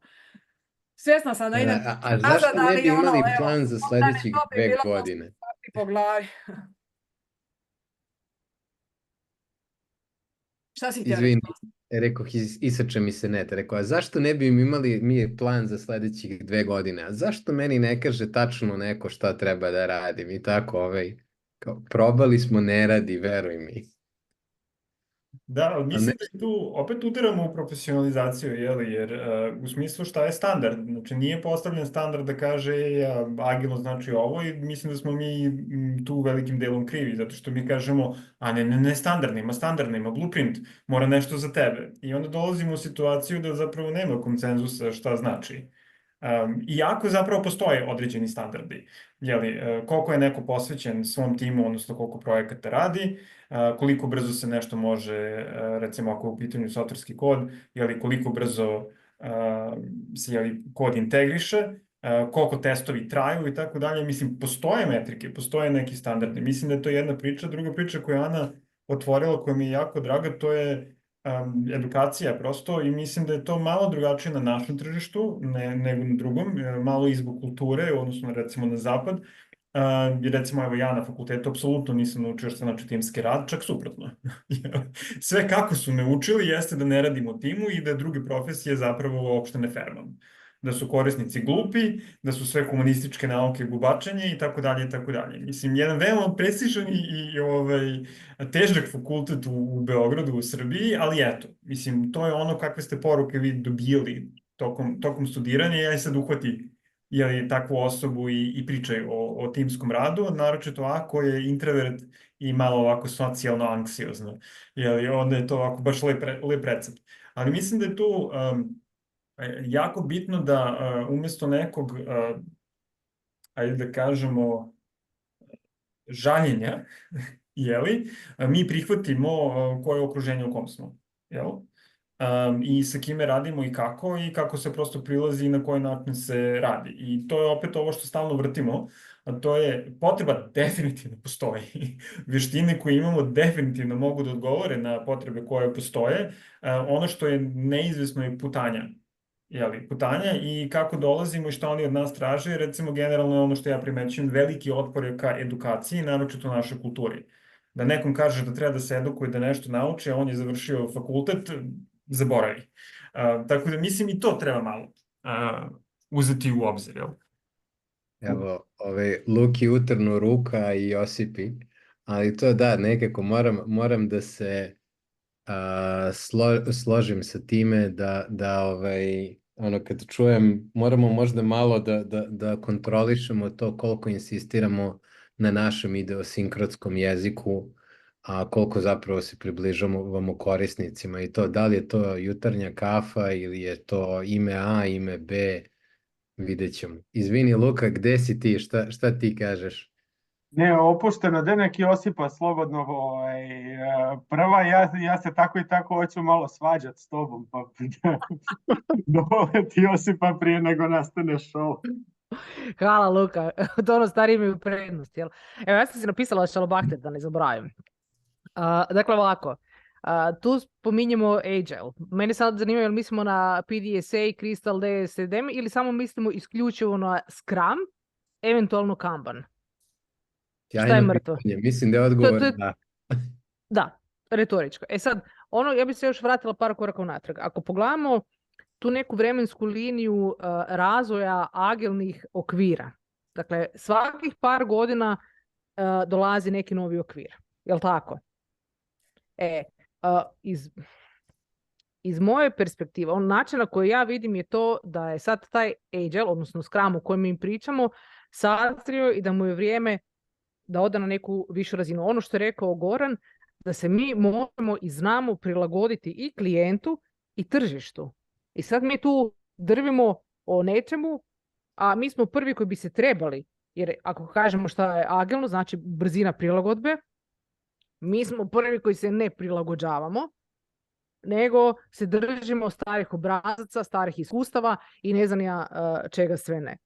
Svjesna sam da idem... A zašto ne bi imali plan za sljedećih 2 godine? Po glavi. Šta si htio reći? Izvini, rekao, isrče mi se net. Rekao, a zašto ne bi imali mi plan za sljedećih 2 godine? A zašto meni ne kaže tačno neko šta treba da radim? I tako, kao, probali smo, ne radi, veruj mi. Da, ali mislim da tu opet udaramo u profesionalizaciju, jer u smislu šta je standard. Znači nije postavljen standard da kaže agilno znači ovo i mislim da smo mi tu velikim delom krivi, zato što mi kažemo, a ne standardno, ima blueprint, mora nešto za tebe. I onda dolazimo u situaciju da zapravo nema konsenzusa šta znači. Iako zapravo postoje određeni standardi. Koliko je neko posvećen svom timu, odnosno koliko projekata radi, koliko brzo se nešto može, recimo ako je u pitanju softverski kod, koliko brzo se kod integriše, koliko testovi traju i tako dalje. Mislim, postoje metrike, postoje neki standardi. Mislim da je to jedna priča. Druga priča koju je Ana otvorila, koja mi je jako draga, to je edukacija prosto i mislim da je to malo drugačije na našem tržištu nego na drugom, malo i zbog kulture, odnosno recimo na zapad. Recimo, evo ja na fakultetu apsolutno nisam naučio što znači timski rad, čak suprotno. Sve kako su me učili jeste da ne radimo u timu i da druge profesije zapravo uopšte ne fermam. Da su korisnici glupi, da su sve humanističke nauke gubačenje i tako dalje i tako dalje. Mislim, jedan veoma prestižan i težak fakultet u Beogradu, u Srbiji, ali eto, mislim, to je ono kakve ste poruke vi dobijali tokom studiranja i ja sad uhvati takvu osobu i pričaju o timskom radu, naročito ako je introvert i malo ovako socijalno anksiozno. Onda je to ovako baš lep recept. Ali mislim da je tu jako bitno da umjesto nekog, ajde da kažemo, žaljenja, mi prihvatimo koje okruženje u kom smo. I sa kime radimo i kako se prosto prilazi i na koji način se radi. I to je opet ovo što stalno vrtimo, a to je potreba definitivno postoji. Vještine koje imamo definitivno mogu da odgovore na potrebe koje postoje. Ono što je neizvjesno je putanja. Putanja i kako dolazimo i što oni od nas traže, recimo generalno je ono što ja primećujem, veliki otpor je ka edukaciji, naročito u našoj kulturi. Da nekom kažeš da treba da se edukuje, da nešto nauči, a on je završio fakultet, zaboravi. Tako da mislim i to treba malo uzeti u obzir, jel? Evo, Luki utrnu ruka i Josipi, ali to da, nekako moram da se složim sa time da ono kad čujem, moramo možda malo da kontrolišemo to koliko insistiramo na našem idiosinkrotskom jeziku, a koliko zapravo se približavamo korisnicima i to, da li je to jutarnja kafa ili je to ime A, ime B, vidjet ćemo. Izvini Luka, gde si ti, šta ti kažeš? Ne, opušteno, Denek Josipa, slobodno prva, ja se tako i tako hoću malo svađat s tobom, pa dovoliti Josipa prije nego nastane show. Hvala Luka, to ono stari imaju prednost, jel? Evo, ja sam si napisala šalobahter, da ne zaboravim. Dakle, ovako, tu spominjemo Agile. Mene sad zanima, jel mislimo na PDSA, Crystal, DSM ili samo mislimo isključivo na Scrum, eventualno Kanban? Šta je mrtvo? Pitanje. Mislim da je odgovor da. Da, retoričko. E sad, ja bi se još vratila par koraka unatrag. Ako pogledamo tu neku vremensku liniju razvoja agilnih okvira, dakle, svakih par godina dolazi neki novi okvir. Jel' tako? Iz moje perspektive, način na koji ja vidim je to da je sad taj Agile, odnosno Scrum o kojem mi pričamo, sazrio i da mu je vrijeme da ode na neku višu razinu. Ono što je rekao Goran, da se mi možemo i znamo prilagoditi i klijentu i tržištu. I sad mi tu drvimo o nečemu, a mi smo prvi koji bi se trebali, jer ako kažemo šta je agilno, znači brzina prilagodbe, mi smo prvi koji se ne prilagođavamo, nego se držimo starih obrazaca, starih iskustava i ne znam ja čega sve ne.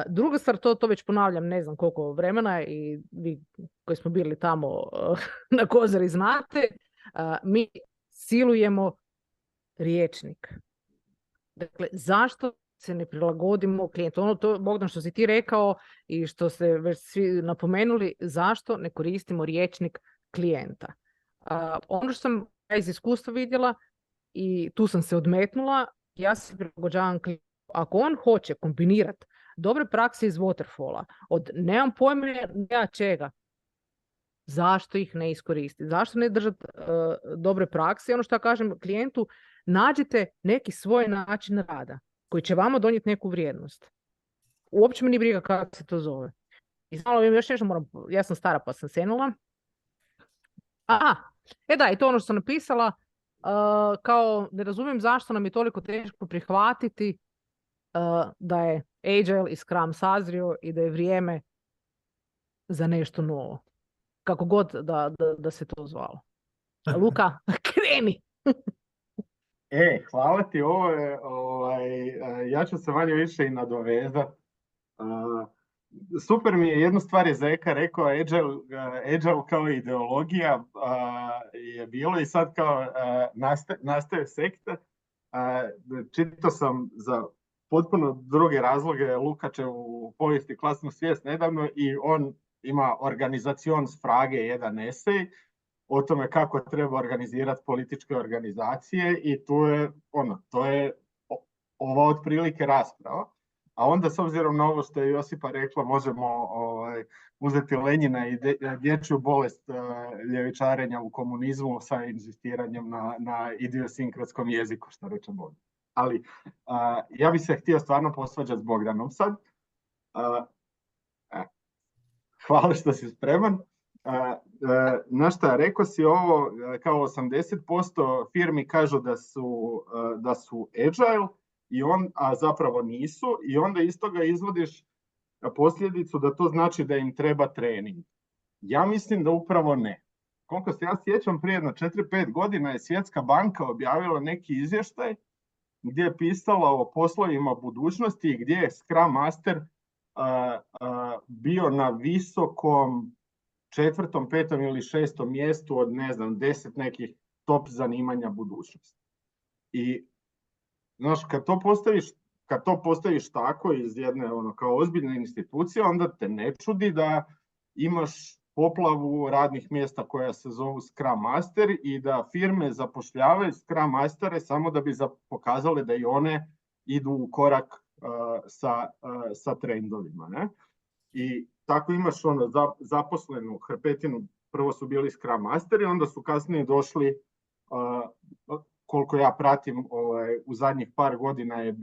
Druga stvar, to već ponavljam ne znam koliko vremena i vi koji smo bili tamo na Kozari znate, mi silujemo rječnik. Dakle, zašto se ne prilagodimo klijentu? Ono to, Bogdan, što si ti rekao i što ste već svi napomenuli, zašto ne koristimo rječnik klijenta? Ono što sam iz iskustva vidjela i tu sam se odmetnula, ja se prilagođavam klijentu. Ako on hoće kombinirati dobre prakse iz Waterfalla, od nemam pojma ja čega, zašto ih ne iskoristiti? Zašto ne držati dobre prakse? I ono što ja kažem klijentu, nađite neki svoj način rada koji će vama donijeti neku vrijednost. Uopće mi nije briga kako se to zove. I malo još nešto ja sam stara pa sam senula. Da, i to ono što sam napisala, kao ne razumijem zašto nam je toliko teško prihvatiti da je Agile i Scrum sazrio i da je vrijeme za nešto novo. Kako god da se to zvalo. Luka, kreni! Hvala ti, ja ću se manje više i nadovezati. Super mi je, jednu stvar je Zeka rekao, Agile kao ideologija je bilo i sad kao nastaje sekta. Čitao sam za potpuno druge razloge Lukačevu povijesti klasnu svijest nedavno i on ima Organizacionsfrage, jedan esej o tome kako treba organizirati političke organizacije i to je ova otprilike rasprava. A onda, s obzirom na ovo što je Josipa rekla, možemo uzeti Lenjina i dječju bolest ljevičarenja u komunizmu sa inzistiranjem na idiosinkrotskom jeziku, što reče Bogdan. Ali ja bih se htio stvarno posvađati s Bogdanom sad. Hvala što si spreman. Na šta, rekao si ovo, kao 80% firmi kažu da su agile, a zapravo nisu, i onda iz toga izvodiš posljedicu da to znači da im treba trening. Ja mislim da upravo ne. Koliko se ja sjećam, prije jedno 4-5 godina je Svjetska banka objavila neki izvještaj gdje je pisala o poslovima budućnosti i gdje je Scrum Master bio na visokom 4., 5. ili 6. mjestu od 10 nekih top zanimanja budućnosti. I znaš, kad to postaviš tako iz jedne kao ozbiljne institucije, onda te ne čudi da imaš poplavu radnih mjesta koja se zovu Scrum Master i da firme zapošljavaju Scrum Mastere samo da bi pokazale da i one idu u korak sa trendovima. Ne? I tako imaš zaposlenu hrpetinu, prvo su bili Scrum Masteri, onda su kasnije došli, koliko ja pratim, u zadnjih par godina je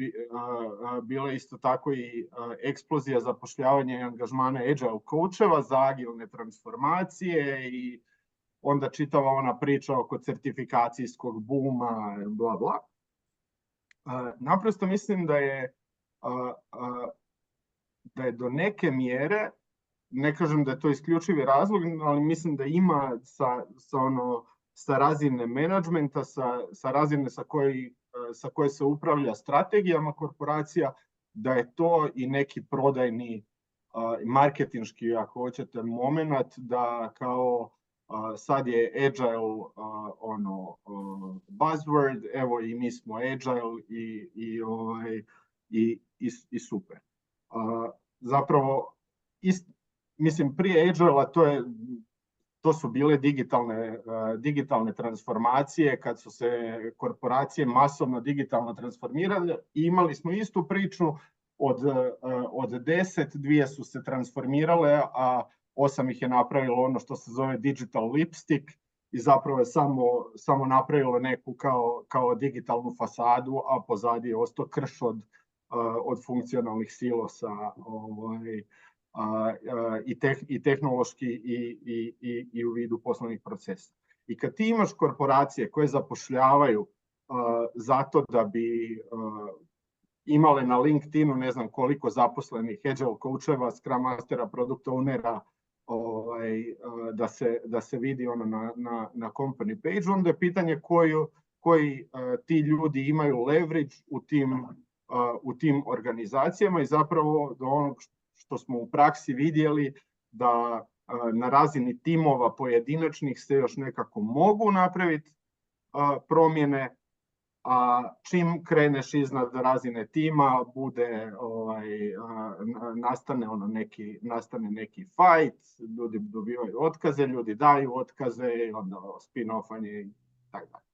bila isto tako i eksplozija zapošljavanja i angažmana agile coacheva za agilne transformacije i onda čitava ona priča oko certifikacijskog buma, bla bla. Naprosto mislim da je do neke mjere, ne kažem da je to isključivi razlog, ali mislim da ima sa razine menadžmenta, sa razine sa koje se upravlja strategijama korporacija, da je to i neki prodajni, marketinški, ako hoćete, moment da kao sad je agile buzzword, evo i mi smo agile i super. Zapravo, mislim, prije agile-a to su bile digitalne transformacije, kad su se korporacije masovno digitalno transformirale i imali smo istu priču od 10, 2 su se transformirale, a 8 ih je napravilo ono što se zove digital lipstick i zapravo je samo napravilo neku kao digitalnu fasadu, a pozadi je ostao krš od funkcionalnih silosa, i tehnološki i u vidu poslovnih procesa. I kad ti imaš korporacije koje zapošljavaju zato da bi imale na LinkedInu ne znam koliko zaposlenih agile coacheva, Scrum Mastera, Product Ownera, da se vidi na company page, onda je pitanje koji ti ljudi imaju leverage u tim organizacijama i zapravo do onog što smo u praksi vidjeli da na razini timova pojedinačnih se još nekako mogu napraviti promjene, a čim kreneš iznad razine tima nastane neki fight, ljudi dobivaju otkaze, ljudi daju otkaze, onda spin-offanje i tako dalje.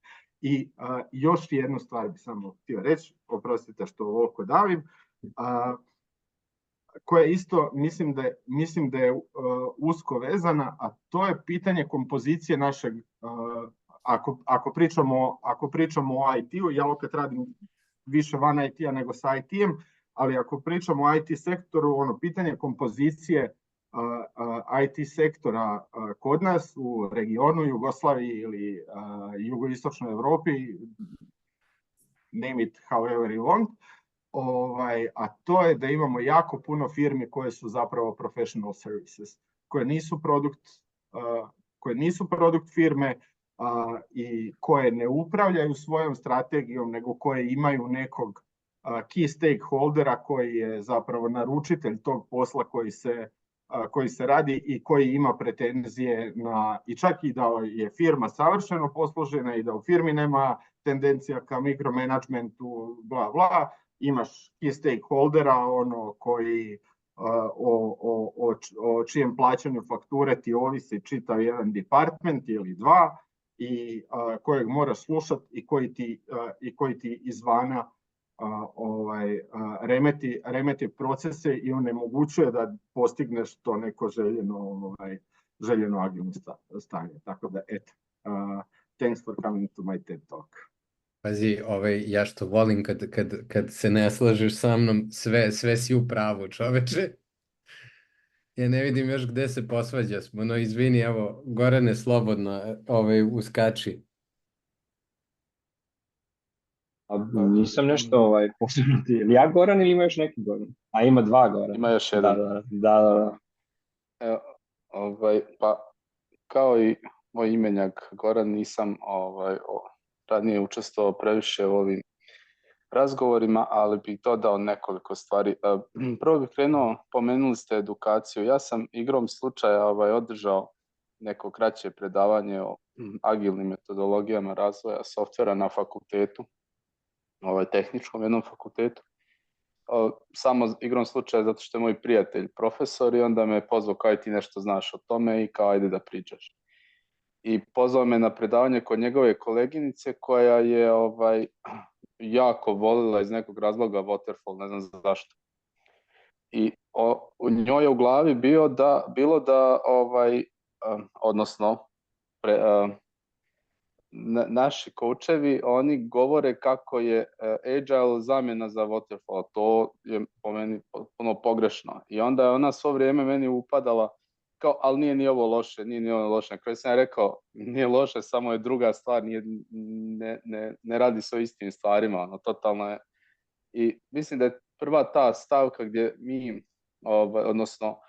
I još jednu stvar bi samo htio reći, oprostite što ovoliko davim, koja isto mislim da je usko vezana, a to je pitanje kompozicije našeg, ako pričamo o IT-u, ja opet radim više van IT-a nego sa IT-em, ali ako pričamo o IT sektoru, pitanje kompozicije IT sektora kod nas u regionu, Jugoslaviji ili jugoistočnoj Europi, name it however you want, a to je da imamo jako puno firmi koje su zapravo professional services, koje nisu produkt firme i koje ne upravljaju svojom strategijom, nego koje imaju nekog key stakeholdera koji je zapravo naručitelj tog posla koji se radi i koji ima pretenzije i čak i da je firma savršeno posložena i da u firmi nema tendencija ka mikromanagementu, bla bla, imaš key stakeholdera koji o čijem plaćanju fakture ti ovisi čitav jedan department ili dva i kojeg moraš slušati i koji ti izvana remeti procese i onemogućuje da postigneš to neko željeno agilno stanje. Tako da, eto, thanks for coming to my TED Talk. Pazi, ja što volim kad se ne slažeš sa mnom, sve si u pravu, čoveče. Ja ne vidim još gde se posvađa smo, no izvini, evo, Gorane, slobodno, uskači. Nisam nešto posebno ti. Ili ja Goran ili ima još neki Goran? A ima dva Gorana. Ima još jedan. Da. Pa, kao i moj imenjak Goran, nisam ranije učestvovao previše u ovim razgovorima, ali bih dodao nekoliko stvari. Prvo bih krenuo, pomenuli ste edukaciju. Ja sam igrom slučaja održao neko kraće predavanje o agilnim metodologijama razvoja softvera na fakultetu, tehničkom jednom fakultetu. samo igrom slučaja zato što je moj prijatelj profesor i onda me pozvao kao ti nešto znaš o tome i kao ajde da pričaš. I pozvao me na predavanje kod njegove koleginice koja je jako volila iz nekog razloga waterfall, ne znam zašto. I u njoj je u glavi bilo da odnosno naši coachevi, oni govore kako je agile zamjena za waterfall. To je po meni potpuno pogrešno. I onda je ona svo vrijeme meni upadala kao, ali nije ni ovo loše, nije ni ovo loše. Na kraju sam ja rekao, nije loše, samo je druga stvar, ne radi se o istim stvarima, totalno je. I mislim da je prva ta stavka gdje mi, odnosno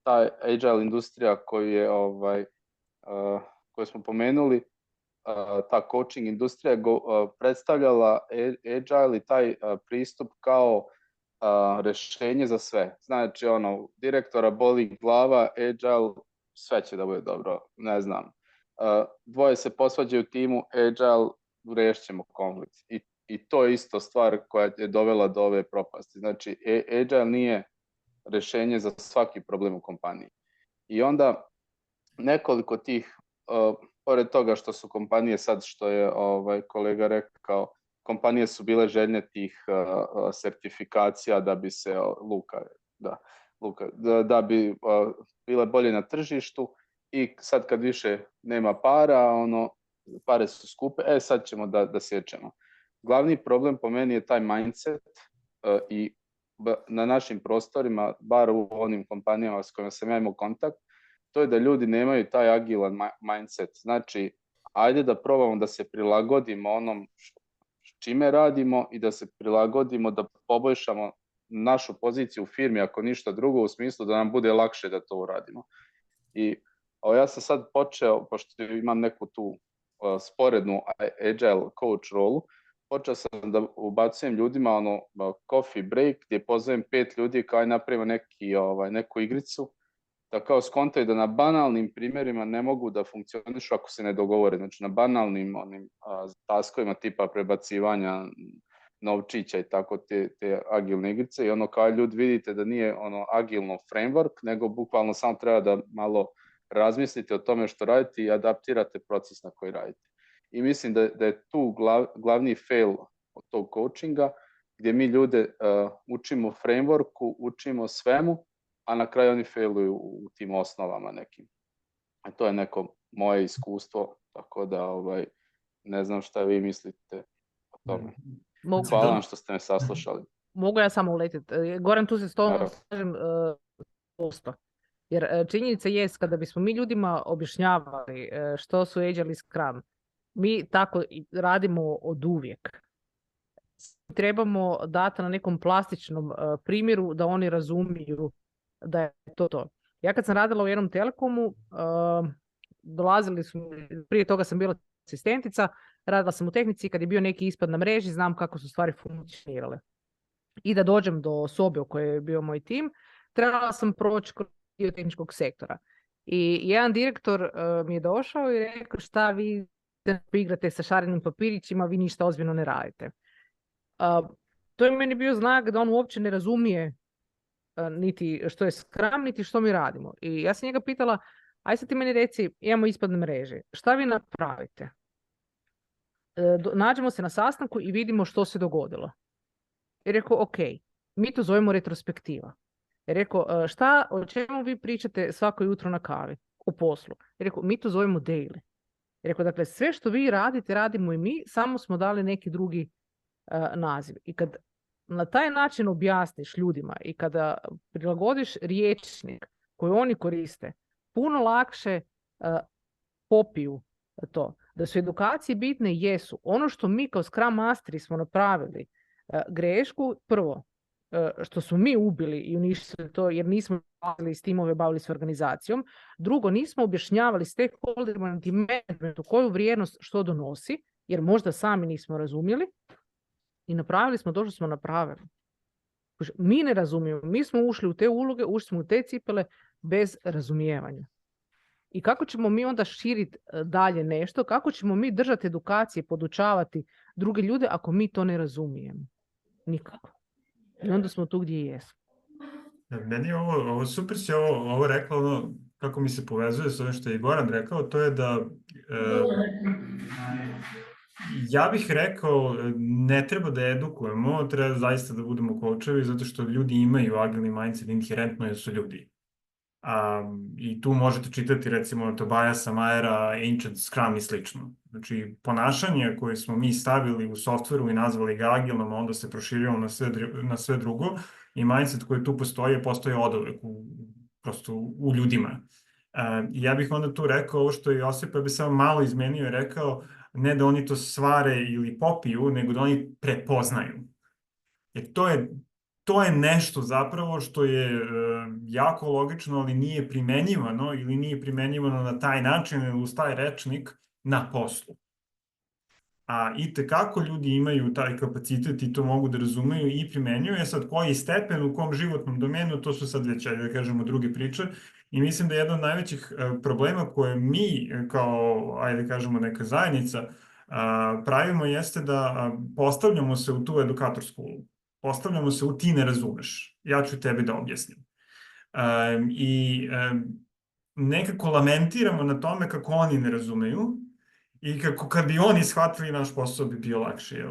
ta agile industrija koju smo pomenuli, ta coaching industrija predstavljala agile i taj pristup kao rješenje za sve. Znači, direktora boli glava, agile, sve će da bude dobro, ne znam. Dvoje se posvađaju u timu, agile, riješit ćemo konflikt. I to je isto stvar koja je dovela do ove propasti. Znači, agile nije rješenje za svaki problem u kompaniji. I onda nekoliko tih, pored toga što su kompanije sad, što je kolega rekao, kompanije su bile željne tih sertifikacija da bi se da bi bile bolje na tržištu i sad kad više nema para, pare su skupe, sad ćemo da sjećemo. Glavni problem po meni je taj mindset i na našim prostorima, bar u onim kompanijama s kojima sam ja imao kontakt, to je da ljudi nemaju taj agilan mindset. Znači, ajde da probamo da se prilagodimo onom čime radimo i da se prilagodimo, da poboljšamo našu poziciju u firmi, ako ništa drugo, u smislu da nam bude lakše da to uradimo. I ja sam sad počeo, pošto imam neku tu sporednu agile coach rolu, počeo sam da ubacujem ljudima coffee break, gdje pozovem 5 ljudi kao napravimo neku igricu, da kao skontaju da na banalnim primjerima ne mogu da funkcionišu ako se ne dogovore. Znači na banalnim taskovima tipa prebacivanja novčića i tako te agilne igrice i kao ljudi vidite da nije agilno framework, nego bukvalno samo treba da malo razmislite o tome što radite i adaptirate proces na koji radite. I mislim da je tu glavni fail od tog coachinga, gdje mi ljude učimo frameworku, učimo svemu, a na kraju oni failuju u tim osnovama nekim. A to je neko moje iskustvo, tako da ne znam šta vi mislite o tome. Hvala vam što ste me saslušali. Mogu ja samo uletiti. Goran, tu se s tobom slažem posto. Jer činjenica jest, kada bismo mi ljudima objašnjavali što su Agile i Scrum, mi tako radimo od uvijek. Trebamo dati na nekom plastičnom primjeru da oni razumiju da je to. Ja kad sam radila u jednom telekomu, dolazili su, prije toga sam bila asistentica, radila sam u tehnici, kad je bio neki ispad na mreži, znam kako su stvari funkcionirale. I da dođem do sobe u kojoj je bio moj tim, trebala sam proći kroz dio tehničkog sektora. I jedan direktor mi je došao i rekao, šta vi igrate sa šarenim papirićima, vi ništa ozbiljno ne radite. To je meni bio znak da on uopće ne razumije niti što je Scrum, niti što mi radimo. I ja sam njega pitala, aj sad ti meni reci, imamo ispadne mreže, šta vi napravite? Nađemo se na sastanku i vidimo što se dogodilo. I rekao, ok, mi to zovemo retrospektiva. I rekao, o čemu vi pričate svako jutro na kavi? O poslu. I rekao, mi to zovemo daily. I rekao, dakle, sve što vi radite, radimo i mi, samo smo dali neki drugi naziv. I kad na taj način objasniš ljudima i kada prilagodiš rječnik koji oni koriste, puno lakše popiju to. Da su edukacije bitne, jesu. Ono što mi kao Scrum Masteri smo napravili grešku, prvo, što smo mi ubili i uništili to jer nismo bavili s timove, bavili s organizacijom. Drugo, nismo objašnjavali stakeholderima niti managementu koju vrijednost što donosi, jer možda sami nismo razumjeli. I napravili smo to što smo napravili. Mi ne razumijemo. Mi smo ušli u te uloge, ušli smo u te cipele bez razumijevanja. I kako ćemo mi onda širiti dalje nešto? Kako ćemo mi držati edukacije, podučavati druge ljude ako mi to ne razumijemo? Nikako. I onda smo tu gdje jesmo. Meni je ovo super si ovo rekla, ono, kako mi se povezuje s ovim što je i Goran rekao, to je da ja bih rekao, ne treba da edukujemo, treba zaista da budemo coachevi, zato što ljudi imaju agilni mindset inherentno jer su ljudi. I tu možete čitati recimo Tobiasa Mayera, Ancient Scrum i slično. Znači, ponašanje koje smo mi stavili u softveru i nazvali ga agilnom, onda se proširilo na sve drugo, i mindset koji tu postoji oduvek prosto u ljudima. Ja bih onda tu rekao ovo što je Josip, ja bih samo malo izmenio i rekao, ne da oni to svare ili popiju, nego da oni prepoznaju. Jer to je nešto zapravo što je jako logično, ali nije primenjivano ili nije primenjivano na taj način ili uz taj rečnik na poslu. A itekako ljudi imaju taj kapacitet i to mogu da razumeju i primenjuju. Sad, koji stepen, u kom životnom domenu, to su sad već, da kažemo, druge priče. I mislim da je jedan od najvećih problema koje mi, kao, ajde kažemo, neka zajednica, pravimo jeste da postavljamo se u tu edukatorsku ulogu. Postavljamo se u ti ne razumeš, ja ću tebi da objasnim. I nekako lamentiramo na tome kako oni ne razumeju i kako kad bi oni shvatili naš posao bi bio lakše.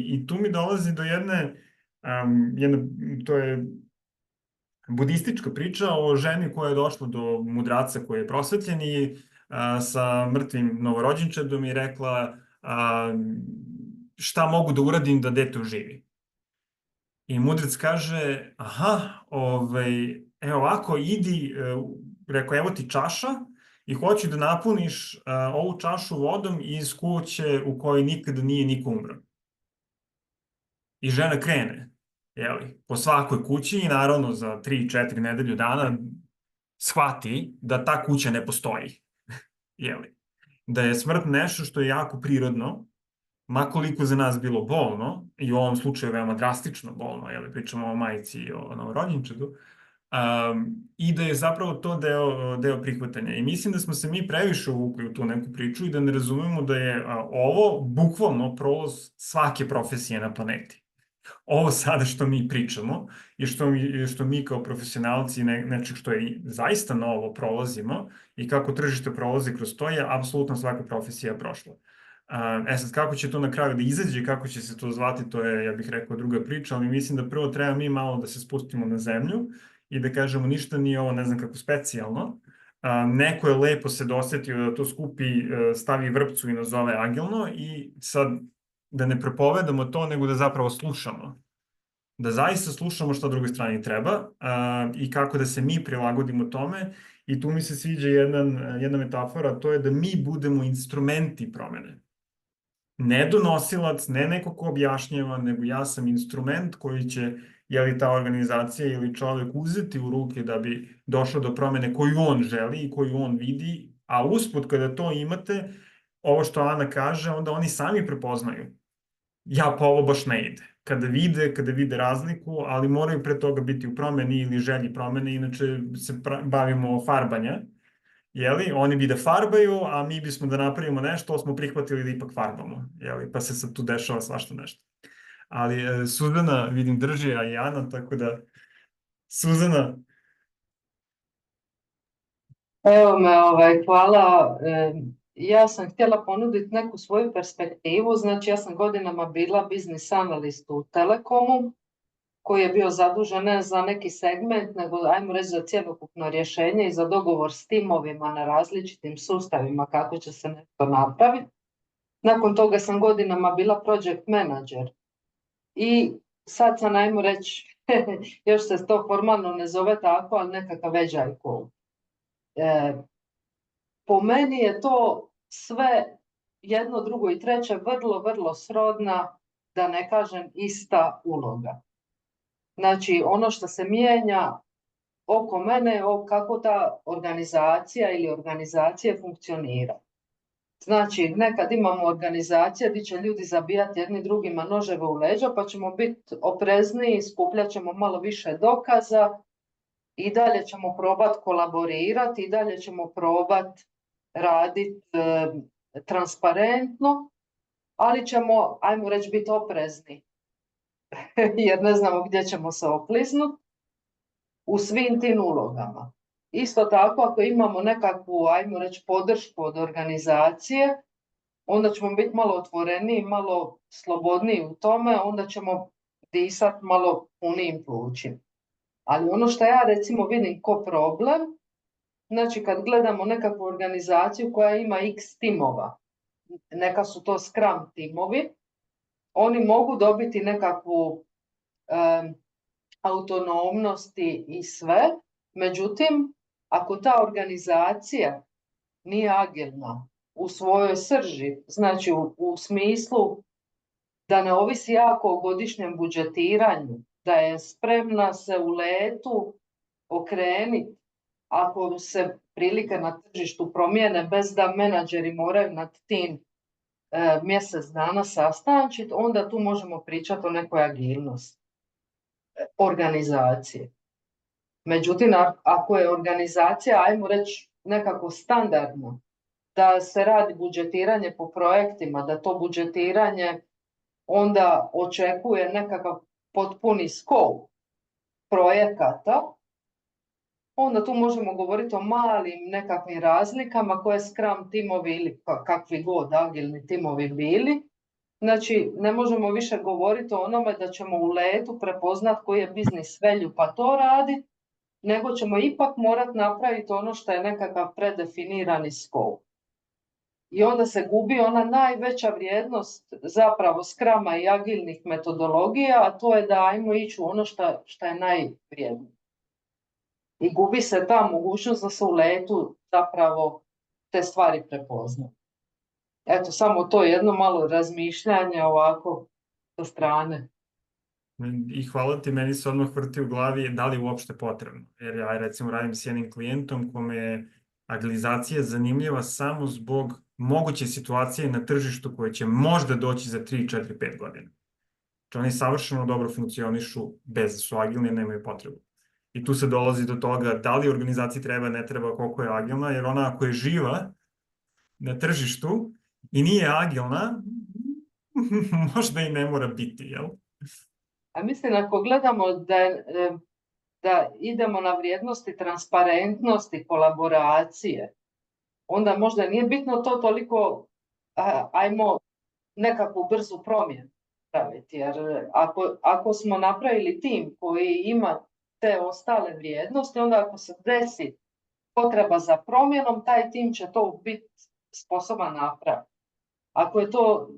I tu mi dolazi do jedne, to je budistička priča o ženi koja je došla do mudraca koji je prosvetljen i sa mrtvim novorođenčadom i rekla šta mogu da uradim da dete oživi. I mudrac kaže, evo ovako, idi, rekao, evo ti čaša i hoću da napuniš ovu čašu vodom iz kuće u kojoj nikada nije niko umro. I žena krene, po svakoj kući i naravno za 3-4 nedelju dana shvati da ta kuća ne postoji. Da je smrt nešto što je jako prirodno, makoliko za nas bilo bolno, i u ovom slučaju veoma drastično bolno, pričamo o majci i o novorođenčadu, i da je zapravo to deo prihvatanja. I mislim da smo se mi previše uvukli u tu neku priču i da ne razumemo da je ovo bukvalno prolaz svake profesije na planeti. Ovo sada što mi pričamo i što mi kao profesionalci nečeg što je zaista novo prolazimo i kako tržište prolazi kroz to je apsolutno svaka profesija prošla. Sad, kako će to na kraju da izađe, kako će se to zvati, to je, ja bih rekao, druga priča, ali mislim da prvo treba mi malo da se spustimo na zemlju i da kažemo ništa nije ovo, ne znam kako, specijalno. Neko je lepo se dosetio da to skupi, stavi vrpcu i nazove agilno i sad da ne propovedamo to, nego da zapravo slušamo. Da zaista slušamo šta drugoj strani treba i kako da se mi prilagodimo tome. I tu mi se sviđa jedna metafora, to je da mi budemo instrumenti promene. Ne donosilac, ne neko ko objašnjava, nego ja sam instrument koji će, ta organizacija ili čovek uzeti u ruke da bi došlo do promene koju on želi i koju on vidi, a usput kada to imate, ovo što Ana kaže, onda oni sami prepoznaju. Pa ovo baš ne ide. Kada vide razliku, ali moraju pre toga biti u promeni ili želji promene, inače se bavimo farbanja. Oni bi da farbaju, a mi bismo da napravimo nešto, smo prihvatili da ipak farbamo. Pa se sad tu dešava svašta nešto. Ali Suzana, vidim, drži, a i Ana, tako da, Suzana. Evo me, hvala. Ja sam htjela ponuditi neku svoju perspektivu, znači ja sam godinama bila biznis analist u Telekomu, koji je bio zadužen ne za neki segment, nego ajmo reći za cjelokupno rješenje i za dogovor s timovima na različitim sustavima kako će se nešto napraviti. Nakon toga sam godinama bila project manager i sad sam, ajmo reći, još se to formalno ne zove tako, ali nekakav agile coach. Po meni je to sve jedno, drugo i treće vrlo, vrlo srodna, da ne kažem ista uloga. Znači, ono što se mijenja oko mene, kako ta organizacija ili organizacije funkcionira. Znači, nekad imamo organizacije gdje će ljudi zabijati jedni drugima noževe u leđa, pa ćemo biti oprezniji, skupljat ćemo malo više dokaza i dalje ćemo probati kolaborirati, i dalje ćemo probati raditi transparentno, ali ćemo, ajmo reći, biti oprezni. jer ne znamo gdje ćemo se okliznuti u svim tim ulogama. Isto tako, ako imamo nekakvu, ajmo reći, podršku od organizacije, onda ćemo biti malo otvoreniji, malo slobodniji u tome, onda ćemo disati malo punijim plućima. Ali ono što ja recimo vidim ko problem, znači kad gledamo nekakvu organizaciju koja ima x timova, neka su to Scrum timovi, oni mogu dobiti nekakvu autonomnosti i sve, međutim, ako ta organizacija nije agilna u svojoj srži, znači u smislu da ne ovisi jako o godišnjem budžetiranju, da je spremna se u letu okrenuti ako se prilike na tržištu promijene bez da menadžeri moraju nad tim mjesec dana sastančiti, onda tu možemo pričati o nekoj agilnosti organizacije. Međutim, ako je organizacija, ajmo reći, nekako standardna, da se radi budžetiranje po projektima, da to budžetiranje onda očekuje nekakav potpuni scope projekata, onda tu možemo govoriti o malim nekakvim razlikama koje Scrum timovi ili kakvi god agilni timovi bili. Znači, ne možemo više govoriti o onome da ćemo u letu prepoznati koji je business value pa to raditi, nego ćemo ipak morati napraviti ono što je nekakav predefinirani scope. I onda se gubi ona najveća vrijednost zapravo Scruma i agilnih metodologija, a to je da ajmo ići u ono što je najvrijednije. I gubi se ta mogućnost da se u letu zapravo te stvari prepozna. Eto, samo to jedno malo razmišljanje ovako sa strane. I hvala ti, meni se odmah vrti u glavi da li je uopšte potrebno. Jer ja recimo radim s jednim klijentom kome je agilizacija zanimljiva samo zbog moguće situacije na tržištu koje će možda doći za 3, 4, 5 godina. Znači oni savršeno dobro funkcionišu bez da su agilni, nemaju potrebu. I tu se dolazi do toga da li organizaciji treba, ne treba, koliko je agilna, jer ona ako je živa na tržištu i nije agilna, možda i ne mora biti, jel? A mislim, ako gledamo da idemo na vrijednosti transparentnosti, kolaboracije, onda možda nije bitno to toliko, ajmo nekakvu brzu promjenu praviti, jer ako smo napravili tim koji ima te ostale vrijednosti, onda ako se desi potreba za promjenom, taj tim će to biti sposoban napraviti. Ako je to,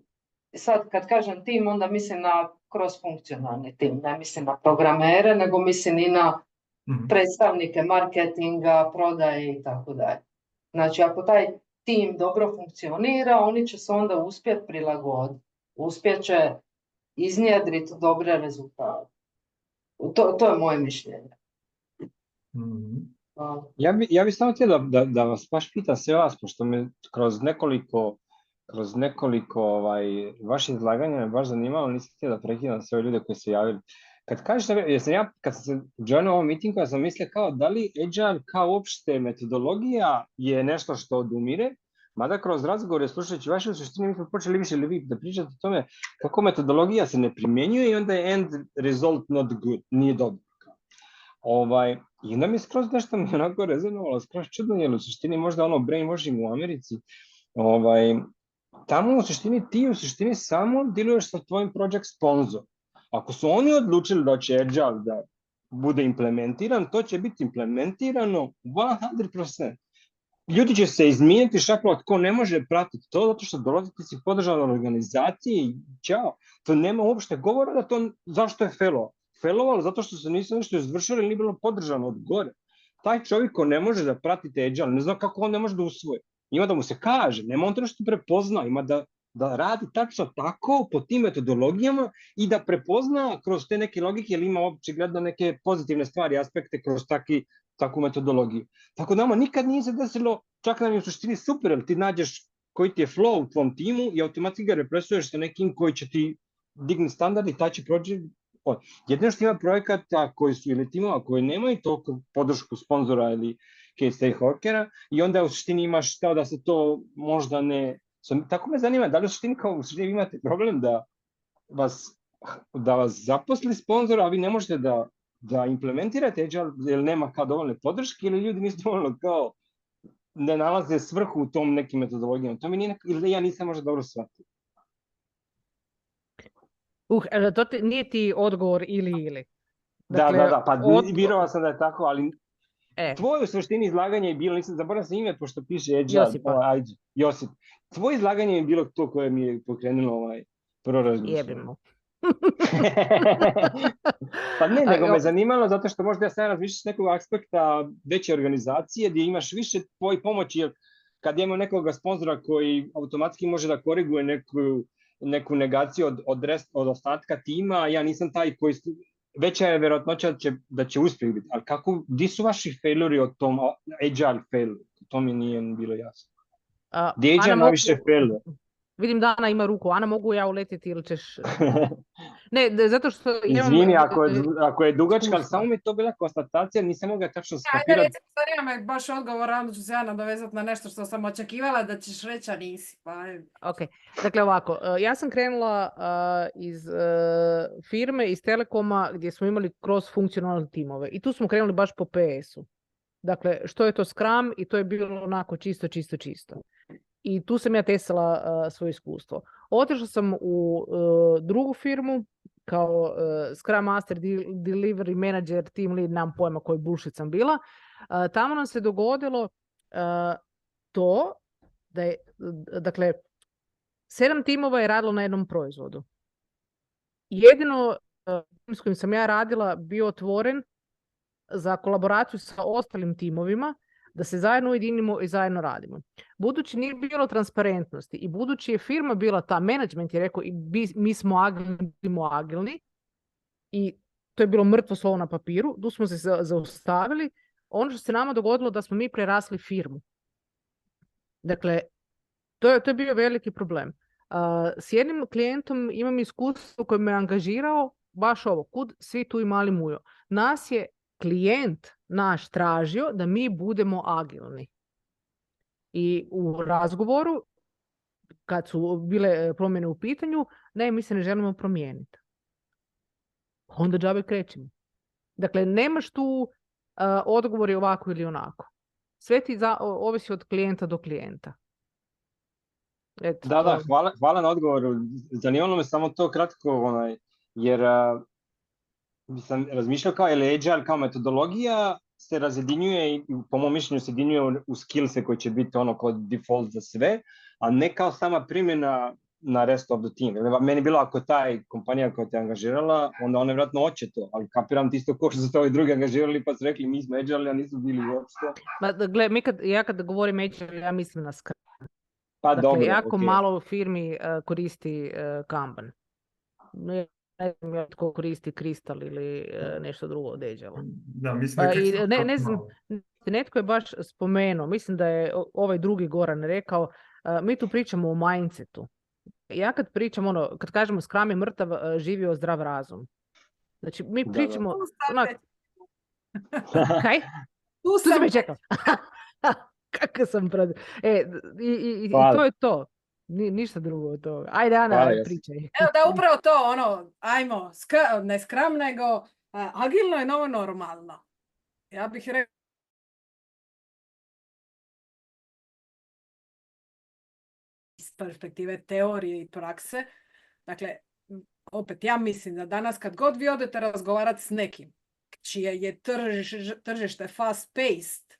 sad kad kažem tim, onda mislim na cross-funkcionalni tim, ne mislim na programere, nego mislim i na predstavnike marketinga, prodaje i tako dalje. Znači, ako taj tim dobro funkcionira, oni će se onda uspjeti prilagoditi, uspjet će iznjedriti dobre rezultate. To je moje mišljenje. Ja bi samo htio da vas baš pitam sve vas, pošto me kroz nekoliko vaših izlaganja me baš zanimalo, nisam htio da prekidam sve ljude koji su javili. Kad kažete, kad sam se joinao ovom meetingu, ja sam mislio kao da li Agile kao uopšte metodologija je nešto što odumire, mada kroz razgovore slušajući vaše u suštini mi smo počeli više ili vi da pričate o tome kako metodologija se ne primjenjuje i onda je end result not good, nije dobro. I onda mi skroz nešto mi onako rezonovalo, skroz čudno, jer u suštini možda ono brainwashing u Americi, tamo u suštini samo diluješ sa tvojim project sponsorom. Ako su oni odlučili da će Agile da bude implementiran, to će biti implementirano 100%. Ljudi će se izmijeniti šaplovat ko ne može pratiti to, zato što dolaziti si podržan od organizacije i ćao. To nema uopšte govora da to, zašto je failovalo, zato što se nisu nešto izvršili ili nije bilo podržano od gore. Taj čovjek ko ne može da pratite Agile, ne zna kako on ne može da usvoji. Ima da mu se kaže, nema on to nešto prepozna, ima da radi tačno tako po tim metodologijama i da prepozna kroz te neke logike, jer ima očigledno neke pozitivne stvari, aspekte kroz takvu metodologiju. Tako da nama nikad nije se desilo, čak nam je u suštini super, jer ti nađeš koji ti je flow u tvom timu i automatski ga represuješ sa nekim koji će ti digni standard i taj će proći. Jedino što ima projekata koji su ili timova koji nemaju toliko podršku sponzora ili key stakeholdera i onda u suštini imaš to da se to možda ne... Tako me zanima, da li u suštini kao u suštini imate problem da vas da vas zaposli sponzor, a vi ne možete da implementirate Agile jer nema kao dovoljne podrške ili ljudi nisu dovoljno kao ne nalaze svrhu u tom nekim metodologijama. To mi nije ili ja nisam možda dobro shvatio. Nije ti odgovor ili. Da, pa vjerovao sam da je tako, ali tvoje u suštini izlaganje je bilo, nisam zaboravio sam ime, pošto piše Agile, Josip. Tvoje izlaganje je bilo to koje mi je pokrenulo prvo razmišljanje. Jebimo. Pa ne, nego me zanimalo zato što možda ja sam razmišljam s nekog aspekta veće organizacije gdje imaš više tvoje pomoći, jer kad imamo nekog sponzora koji automatski može da koriguje neku negaciju od ostatka tima, ja nisam taj koji veća je vjerojatnoća da će uspjeh biti. Ali gdje su vaši failuri od tom Agile failuri? To mi nije bilo jasno. Gdje je Agile najviše failure? Vidim da Ana ima ruku. Ana, mogu ja uletiti ili ćeš... Ne, zato što... Izvini, ako je dugačka, ali samo mi to bila konstatacija, nisam mogla tačno skapirati. Ajde, recimo, zanima me baš odgovor, onda ću se ja nadovezati na nešto što sam očekivala da ćeš reći, a nisi. Ok, dakle ovako, ja sam krenula iz firme, iz Telekoma, gdje smo imali cross-funkcionalne timove i tu smo krenuli baš po PS-u. Dakle, što je to Scrum i to je bilo onako čisto. I tu sam ja testila svoje iskustvo. Otišla sam u drugu firmu kao Scrum Master, Delivery Manager, Team Lead, nemam pojma koji bullshit sam bila. Tamo nam se dogodilo to da je, dakle, 7 timova je radilo na jednom proizvodu. Jedino tim s kojim sam ja radila bio otvoren za kolaboraciju sa ostalim timovima, da se zajedno ujedinimo i zajedno radimo. Budući nije bilo transparentnosti i budući je firma bila ta, management je rekao mi smo agilni i to je bilo mrtvo slovo na papiru, tu smo se zaustavili. Ono što se nama dogodilo da smo mi prerasli firmu. Dakle, to je bio veliki problem. S jednim klijentom imam iskustvo koji me angažirao baš ovo, kud svi tu i mali mujo. Nas je klijent naš tražio da mi budemo agilni. I u razgovoru, kad su bile promjene u pitanju, ne, mi se ne želimo promijeniti. Onda džabe krećemo. Dakle, nemaš tu odgovori ovako ili onako. Sve ti ovisi od klijenta do klijenta. Eto, da, hvala na odgovoru. Zanimalo me samo to kratko, jer sam razmišljao kao je Agile kao metodologija se razjedinjuje i po mom mišljenju se jedinjuje u skillse koji će biti ono kao default za sve, a ne kao sama primjena na rest of the team. Meni je bilo ako taj kompanija koja te angažirala, onda ona vjerojatno hoće to, ali kapiram ti isto ko što su to ovi drugi angažirali pa su rekli mi smo Agile, a nisu bili uopšte. Ja kad govorim Agile, ja mislim na Scrum. Pa dakle, dobro, jako okay. malo firmi koristi Kanban. Ne znam tko koristi Crystal ili nešto drugo od Agile. Da, mislim da ne znam, netko je baš spomenuo, mislim da je ovaj drugi Goran rekao, mi tu pričamo o mindsetu. Ja kad pričam, kad kažemo Scrum je mrtav, živio zdrav razum. Znači, mi pričamo... Kaj? Tu sam me čekao. Kako sam i to je to. Ništa drugo od toga. Ajde, Ana, pričaj. Evo da upravo to, ajmo, ne Scrum, nego agilno je novo normalno. Ja bih rekao iz perspektive teorije i prakse. Dakle, opet, ja mislim da danas kad god vi odete razgovarati s nekim, čije je tržište fast-paced,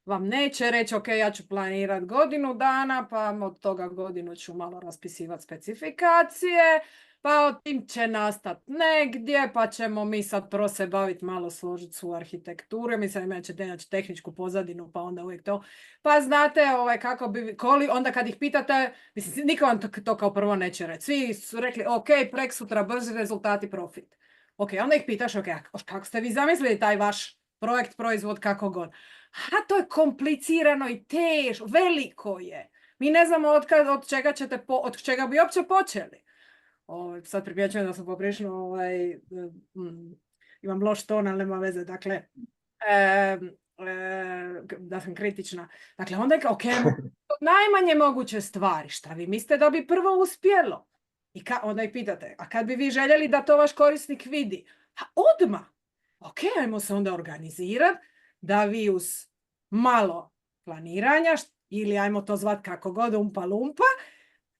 vam neće reći, ok, ja ću planirati godinu dana, pa od toga godinu ću malo raspisivati specifikacije, pa od tim će nastati negdje, pa ćemo mi sad prvo se baviti malo složiti su arhitekturu, mislim imat ćete tehničku pozadinu, pa onda uvijek to. Pa znate, kako bi, onda kad ih pitate, mislim, niko vam to kao prvo neće reći. Svi su rekli, ok, prek sutra, brzi rezultati, profit. Ok, onda ih pitaš, ok, kako ste vi zamislili taj vaš projekt, proizvod, kako god. A to je komplicirano i teško, veliko je. Mi ne znamo od čega bi uopće počeli. Sad primjećujem da sam poprilično imam loš ton, ali nema veze. Dakle, da sam kritična. Dakle, onda je ok, najmanje moguće stvari. Šta vi mislite da bi prvo uspjelo? I onda ih pitate, a kad bi vi željeli da to vaš korisnik vidi? A odmah. Ok, ajmo se onda organizirati da vi uz malo planiranja, ili ajmo to zvat kako god, umpa lumpa,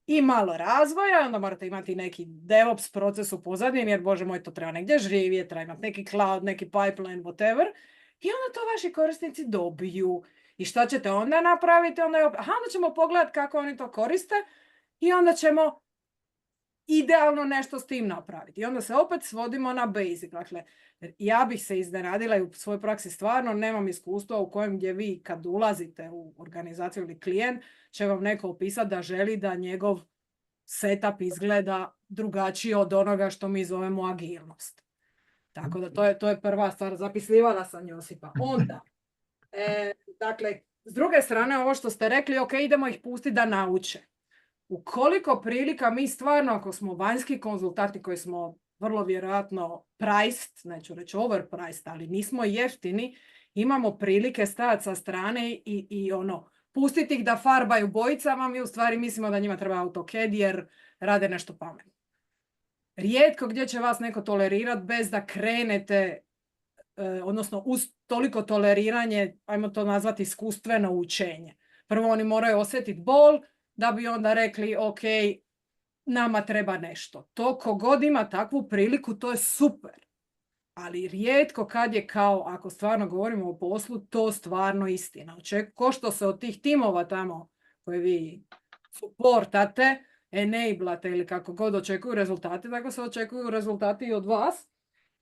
i malo razvoja, onda morate imati neki DevOps proces u pozadini, jer bože moj, to treba negdje živjeti, treba imati neki cloud, neki pipeline, whatever, i onda to vaši korisnici dobiju. I šta ćete onda napraviti? Onda ćemo pogledati kako oni to koriste i onda ćemo idealno nešto s tim napraviti. I onda se opet svodimo na basic. Dakle, ja bih se iznenadila i u svojoj praksi stvarno nemam iskustva u kojem gdje vi kad ulazite u organizaciju ili klijent će vam neko opisati da želi da njegov setup izgleda drugačije od onoga što mi zovemo agilnost. Tako da to je prva stvar. Zapislivala sam Josipa. Onda, dakle, s druge strane ovo što ste rekli, ok, idemo ih pustiti da nauče. U koliko prilika mi stvarno, ako smo vanjski konzultanti koji smo vrlo vjerojatno priced, neću reći overpriced, ali nismo jeftini, imamo prilike stajati sa strane i pustiti ih da farbaju bojicama, mi u stvari mislimo da njima treba AutoCAD jer rade nešto pametno. Rijetko gdje će vas neko tolerirati bez da krenete, odnosno uz toliko toleriranje, ajmo to nazvati iskustveno učenje. Prvo oni moraju osjetiti bol, da bi onda rekli, ok, nama treba nešto. To kogod ima takvu priliku, to je super. Ali rijetko kad je kao, ako stvarno govorimo o poslu, to stvarno istina. Ko što se od tih timova tamo koje vi supportate, enablate ili kako god očekuju rezultate, tako se očekuju rezultati i od vas.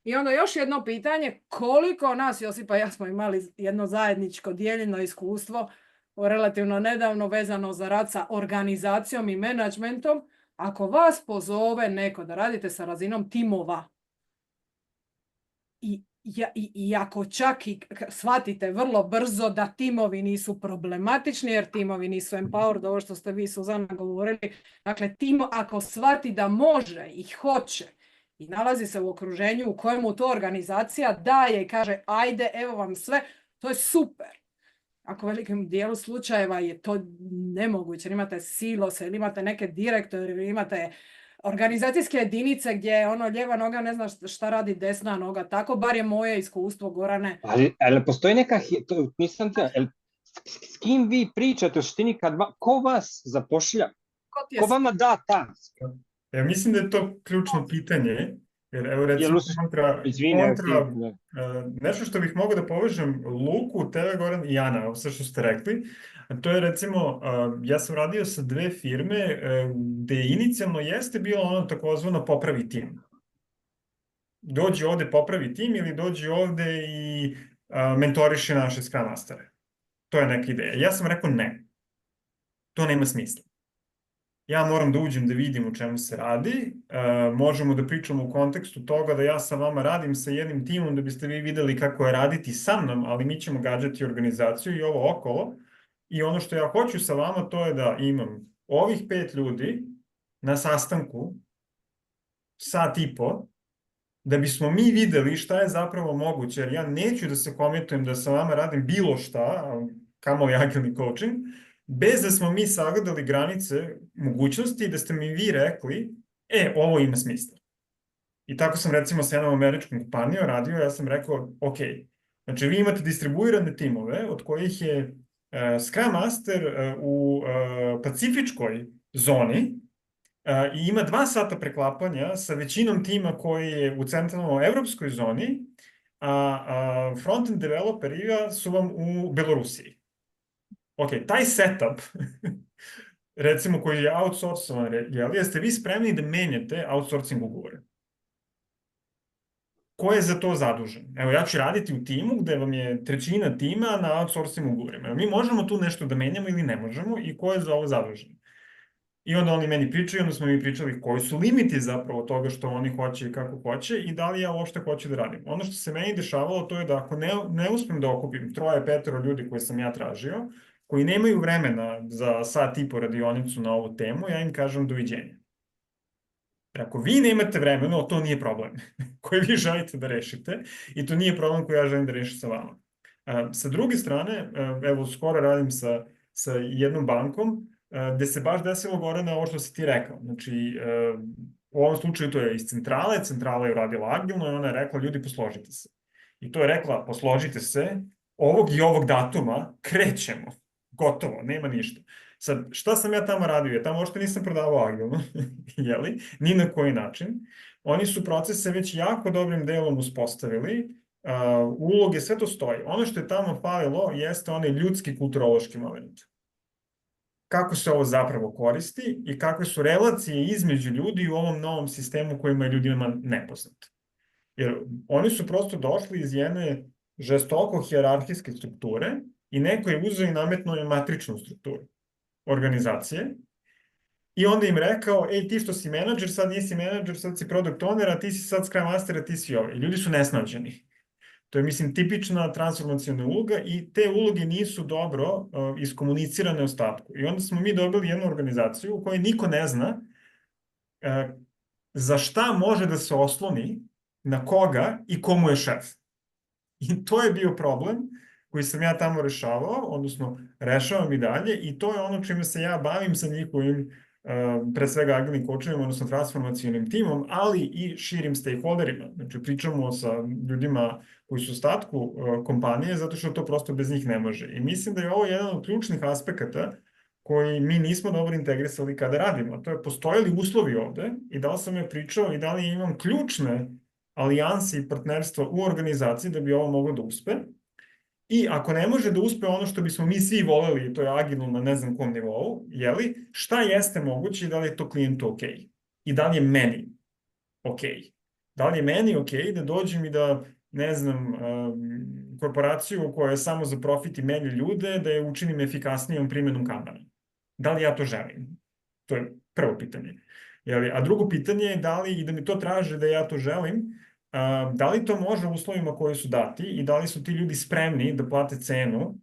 I onda još jedno pitanje, koliko nas, Josipa i ja smo imali jedno zajedničko dijeljeno iskustvo relativno nedavno vezano za rad sa organizacijom i menadžmentom, ako vas pozove neko da radite sa razinom timova i ako čak i shvatite vrlo brzo da timovi nisu problematični, jer timovi nisu empowered, ovo što ste vi, Suzana, govorili, dakle, tim ako shvati da može i hoće i nalazi se u okruženju u kojemu to organizacija daje i kaže, ajde, evo vam sve, to je super. Ako u velikom dijelu slučajeva je to nemoguće, imate silose ili imate neke direktore ili imate organizacijske jedinice gdje lijeva noga ne zna šta radi desna noga, tako bar je moje iskustvo, Gorane. Ali postoji neka, s kim vi pričate u suštini, ko vas zapošlja? Ko vama da task? Ja mislim da je to ključno pitanje. Jer evo recimo nešto što bih mogao da povežem Luku, tebe, Goran i Ana, ovo sve što ste rekli, to je recimo, ja sam radio sa 2 firme gde inicijalno jeste bilo takozvano popravi tim. Dođi ovde popravi tim ili dođi ovde i mentoriši naše Scrum Mastere. To je neka ideja. Ja sam rekao ne. To nema smisla. Ja moram da uđem da vidim o čemu se radi, možemo da pričamo u kontekstu toga da ja sa vama radim sa jednim timom da biste vi videli kako je raditi sa mnom, ali mi ćemo gađati organizaciju i ovo okolo. I ono što ja hoću sa vama to je da imam ovih 5 ljudi na sastanku, sat i po, da bismo mi videli šta je zapravo moguće, jer ja neću da se komitujem da sa vama radim bilo šta, kamoli agilni coaching, bez da smo mi sagledali granice mogućnosti i da ste mi vi rekli, ovo ima smisla. I tako sam recimo sa jednom američkom kompanijom radio, ja sam rekao, ok, znači vi imate distribuirane timove od kojih je Scrum Master u pacifičkoj zoni i ima 2 sata preklapanja sa većinom tima koji je u centralnoj evropskoj zoni, a frontend developeri su vam u Belorusiji. Ok, taj setup, recimo koji je outsourcovan, jeste vi spremni da menjate outsourcing ugovore? Ko je za to zadužen? Evo, ja ću raditi u timu gde vam je 1/3 tima na outsourcing ugovorima. Mi možemo tu nešto da menjamo ili ne možemo i ko je za ovo zadužen? I onda oni meni pričaju, onda smo mi pričali koji su limiti zapravo toga što oni hoće i kako hoće i da li ja uopšte hoću da radim. Ono što se meni dešavalo to je da ako ne uspem da okupim 3-5 ljudi koje sam ja tražio, koji nemaju vremena za sat i po radionicu na ovu temu, ja im kažem doviđenja. Ako vi nemate vremena, to nije problem koji vi želite da rešite i to nije problem koji ja želim da rešim sa vama. Sa druge strane, evo skoro radim sa jednom bankom gde se baš desilo Gorana ovo što si ti rekao. Znači, u ovom slučaju to je iz centrale, centrala je uradila agilno i ona je rekla, ljudi, posložite se. I to je rekla, posložite se, ovog i ovog datuma krećemo. Gotovo, nema ništa. Sad, šta sam ja tamo radio? Ja tamo uopšte nisam prodavao agilno, jeli? Ni na koji način. Oni su procese već jako dobrim delom uspostavili, uloge, sve to stoji. Ono što je tamo falilo jeste onaj ljudski kulturološki moment. Kako se ovo zapravo koristi i kakve su relacije između ljudi u ovom novom sistemu kojima je ljudima nepoznat. Jer oni su prosto došli iz jedne žestoko hijerarhijske strukture i neko je uzeo i nametnuo je matričnu strukturu organizacije i onda im rekao, ej, ti što si menadžer, sad nisi menadžer, sad si product owner, a ti si sad Scrum Master, a ti si ovaj. I ljudi su nesnađeni. To je, mislim, tipična transformacijona uloga i te uloge nisu dobro iskomunicirane ostatku. I onda smo mi dobili jednu organizaciju u kojoj niko ne zna za šta može da se osloni, na koga i komu je šef. I to je bio problem koji sam ja tamo rešavao, odnosno rešavam i dalje i to je ono čime se ja bavim sa njihovim pre svega agilnim coachovima, odnosno transformacijnim timom, ali i širim stakeholderima. Znači, pričamo sa ljudima koji su u ostatku kompanije, zato što to prosto bez njih ne može. I mislim da je ovo jedan od ključnih aspekata koji mi nismo dobro integrisali kada radimo. To je, postoje li uslovi ovde i da li sam ja pričao i da li imam ključne alijanse i partnerstva u organizaciji da bi ovo moglo da uspe. I ako ne može da uspe ono što bismo mi svi voleli, to je agilno na ne znam kom nivou, jeli, šta jeste moguće i da li je to klijentu ok? I da li je meni ok? Da li je meni ok da dođem i da, ne znam, korporaciju koja je samo za profit i menja ljude, da je učinim efikasnijom primjenom Kanbana? Da li ja to želim? To je prvo pitanje. Jeli? A drugo pitanje je da li, i da mi to traže da ja to želim, da li to može u uslovima koji su dati i da li su ti ljudi spremni da plate cenu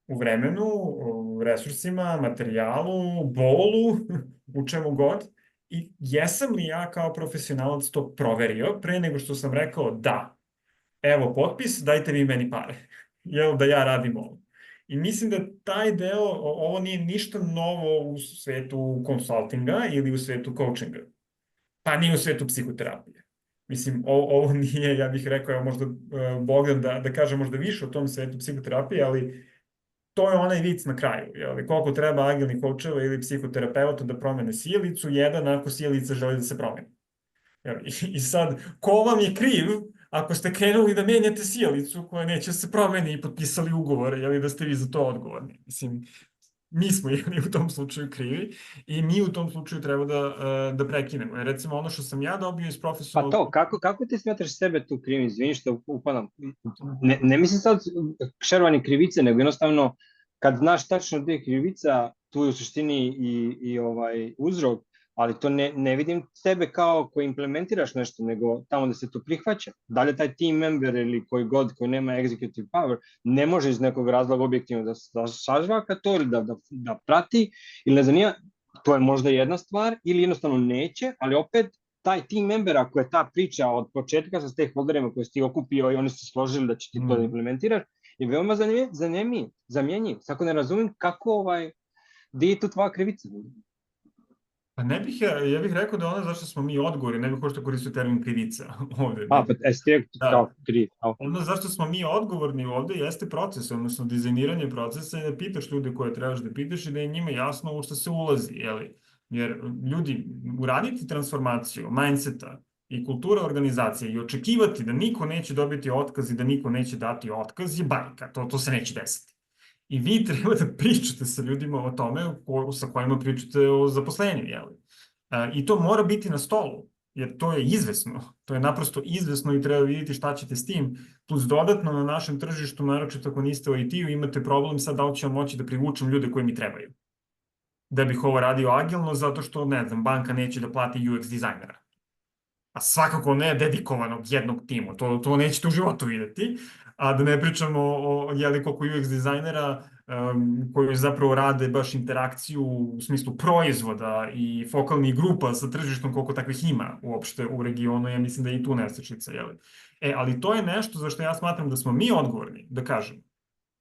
u vremenu, u resursima, materijalu, bolu, u čemu god. I jesam li ja kao profesionalac to proverio pre nego što sam rekao da, evo potpis, dajte vi meni pare, jel da ja radim ovo. I mislim da taj deo, ovo nije ništa novo u svetu konsultinga ili u svetu coachinga, pa ni u svetu psihoterapije. Mislim, ovo nije, ja bih rekao, evo možda Bogdan da kaže možda više o tom svetu psihoterapije, ali to je onaj vic na kraju. Jel? Koliko treba agilnih coacheva ili psihoterapeuta da promene sjelicu, jedan ako sjelica želi da se promeni. Jel? I sad, ko vam je kriv ako ste krenuli da menjate sjelicu koja neće se promeni i potpisali ugovore, jel, da ste vi za to odgovorni. Mislim, mi smo u tom slučaju krivi i mi u tom slučaju treba da prekinemo. Jer recimo ono što sam ja dobio iz profesionalnog... Pa to, kako ti smatraš sebe tu krivim? Izvini što upadam. Ne mislim sad šerovanje krivice, nego jednostavno kad znaš tačno gde je krivica, tu je u suštini i uzrok, ali to ne vidim tebe kao koji implementiraš nešto, nego tamo da se to prihvaća. Da li je taj team member ili koji god koji nema executive power ne može iz nekog razloga objektivno da sažvaka to ili da prati ili ne zanima, to je možda jedna stvar ili jednostavno neće, ali opet taj team member, ako je ta priča od početka sa stakeholderima koje si ti okupio i oni su složili da će ti to da implementiraš, je veoma zamjenjiv. Tako ne razumim kako gde je tu tvoja krivica? Pa ne bih, ja bih rekao da ono zašto smo mi odgovorni, ne bih hoćete koristio termin krivica ovde. Pa kao kriv. Ono zašto smo mi odgovorni ovde jeste proces, odnosno dizajniranje procesa i da pitaš ljude koje trebaš da pitaš i da je njima jasno u što se ulazi, jeli? Jer ljudi, uraditi transformaciju mindseta i kultura organizacije i očekivati da niko neće dobiti otkaz i da niko neće dati otkaz je bajka, to se neće desiti. I vi treba da pričate sa ljudima o tome sa kojima pričate o zaposlenju, jeli? I to mora biti na stolu, jer to je izvesno. To je naprosto izvesno i treba vidjeti šta ćete s tim. Plus dodatno na našem tržištu, naročito ako niste u IT-u, imate problem sad da li ću moći da privučem ljude koji mi trebaju. Da bih ovo radio agilno, zato što, ne znam, banka neće da plati UX dizajnera. A svakako ne dedikovanog jednog timu, to nećete u životu videti. A da ne pričamo o koliko UX dizajnera koji zapravo rade baš interakciju u smislu proizvoda i fokalnih grupa sa tržištom, koliko takvih ima uopšte u regionu, ja mislim da je i tu nestašica. Ali to je nešto za što ja smatram da smo mi odgovorni, da kažem,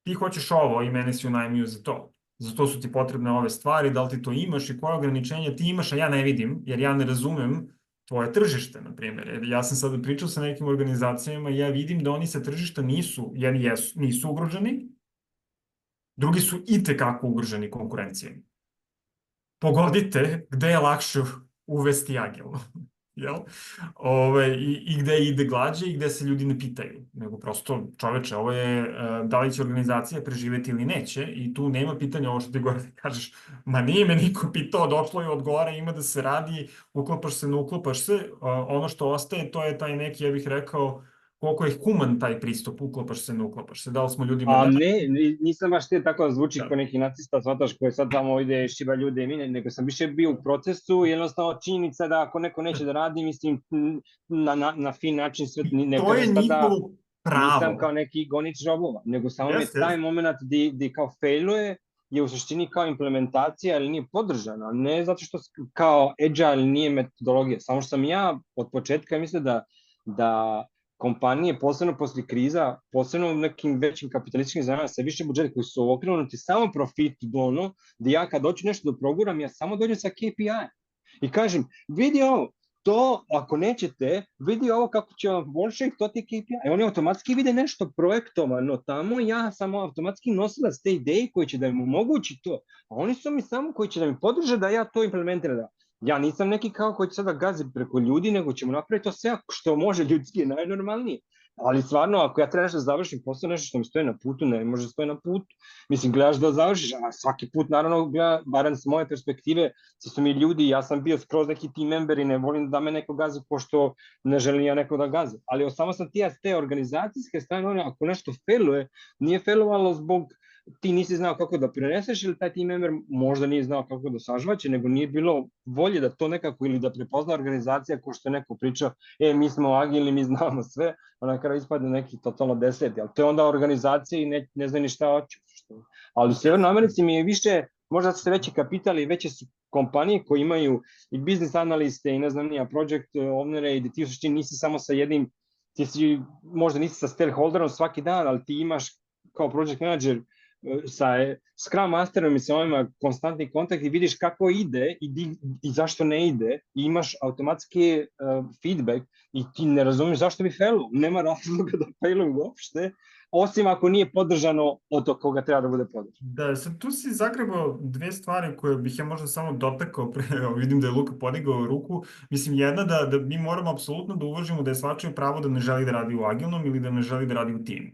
ti hoćeš ovo i mene si unajmio za to. za to su ti potrebne ove stvari, da li ti to imaš i koje ograničenja ti imaš, a ja ne vidim, jer ja ne razumem tvoje tržište, na primjer. Jer ja sam sada pričao sa nekim organizacijama i ja vidim da oni sa tržišta nisu ugroženi, drugi su itekako ugroženi konkurencijom. Pogodite gde je lakše uvesti agilno. Jel? I gde ide glađe i gde se ljudi ne pitaju. Nego prosto, čoveče, ovo je da li će organizacija preživeti ili neće i tu nema pitanja ovo što ti gore kažeš, ma nije me niko pitao, došlo je od gore, ima da se radi, uklapaš se, ne uklapaš se. Ono što ostaje, to je taj neki, ja bih rekao, koliko je human taj pristup, uklapaš se, ne uklapaš se, da li smo ljudima... A ne, nisam baš te tako zvuči kao neki nacista, shvataš, koji sad tamo ide šiba ljude i mine, nego sam više bio u procesu, jednostavno činjenica da ako neko neće da radi, mislim, na fin način sve... To je njihovo pravo. Nisam kao neki gonič robova, nego samo mi taj moment gdje kao failuje je u suštini kao implementacija, ali nije podržana, ne zato što kao agile nije metodologija, samo što sam ja od početka mislio da kompanije, posebno posle kriza, posebno u nekim većim kapitalističkim zemljama sa više budžeta koji su okrenuti samo profitu do ono, da ja kad doću nešto da proguram, ja samo dođem sa KPI i kažem, vidi ovo, to ako nećete, vidi ovo kako će vam poboljšati, to ti je KPI. I oni automatski vide nešto projektovano tamo, ja samo automatski nosilac te ideje koji će da im omogući to, a oni su mi samo koji će da mi podrže da ja to implementiram. Ja nisam neki kao koji će sada gazi preko ljudi, nego ćemo napraviti to sve što može ljudski je najnormalnije. Ali stvarno, ako ja treba nešto da završim posao, nešto što mi stoje na putu, ne može stoje na putu. Mislim, gledaš da završiš, a svaki put, naravno, barem s moje perspektive, su mi ljudi, ja sam bio skroz neki team member i ne volim da me neko gazi, pošto ne želim ja neko da gazi. Ali samo sam ti ja s te organizacijske strane, ako nešto failuje, nije failovalo zbog ti nisi znao kako da preneseš ili taj team member možda nije znao kako da sažvaće, nego nije bilo volje da to nekako ili da prepozna organizacija ko što je neko pričao, mi smo agilni, mi znamo sve, a na kraju ispadne neki totalno deseti, ali to je onda organizacija i ne zna ni šta hoće. Ali u Severnoj Americi mi je više, možda su veći kapital i veće su kompanije koje imaju i biznis analiste i ne znam nija, project ownere i da ti u suštini nisi samo sa jednim, možda nisi sa stakeholderom svaki dan, ali ti imaš kao project manager sa Scrum Masterom i sa ovima konstantni kontakt i vidiš kako ide i zašto ne ide i imaš automatski feedback i ti ne razumiješ zašto bi failu. Nema razloga da failu uopšte, osim ako nije podržano od koga treba da bude podržano. Da, sad tu si zagrebao dve stvari koje bih ja možda samo dotakao, vidim da je Luka podigao ruku. Mislim, jedna da mi moramo apsolutno da uvažimo da je svačije pravo da ne želi da radi u agilnom ili da ne želi da radi u timu.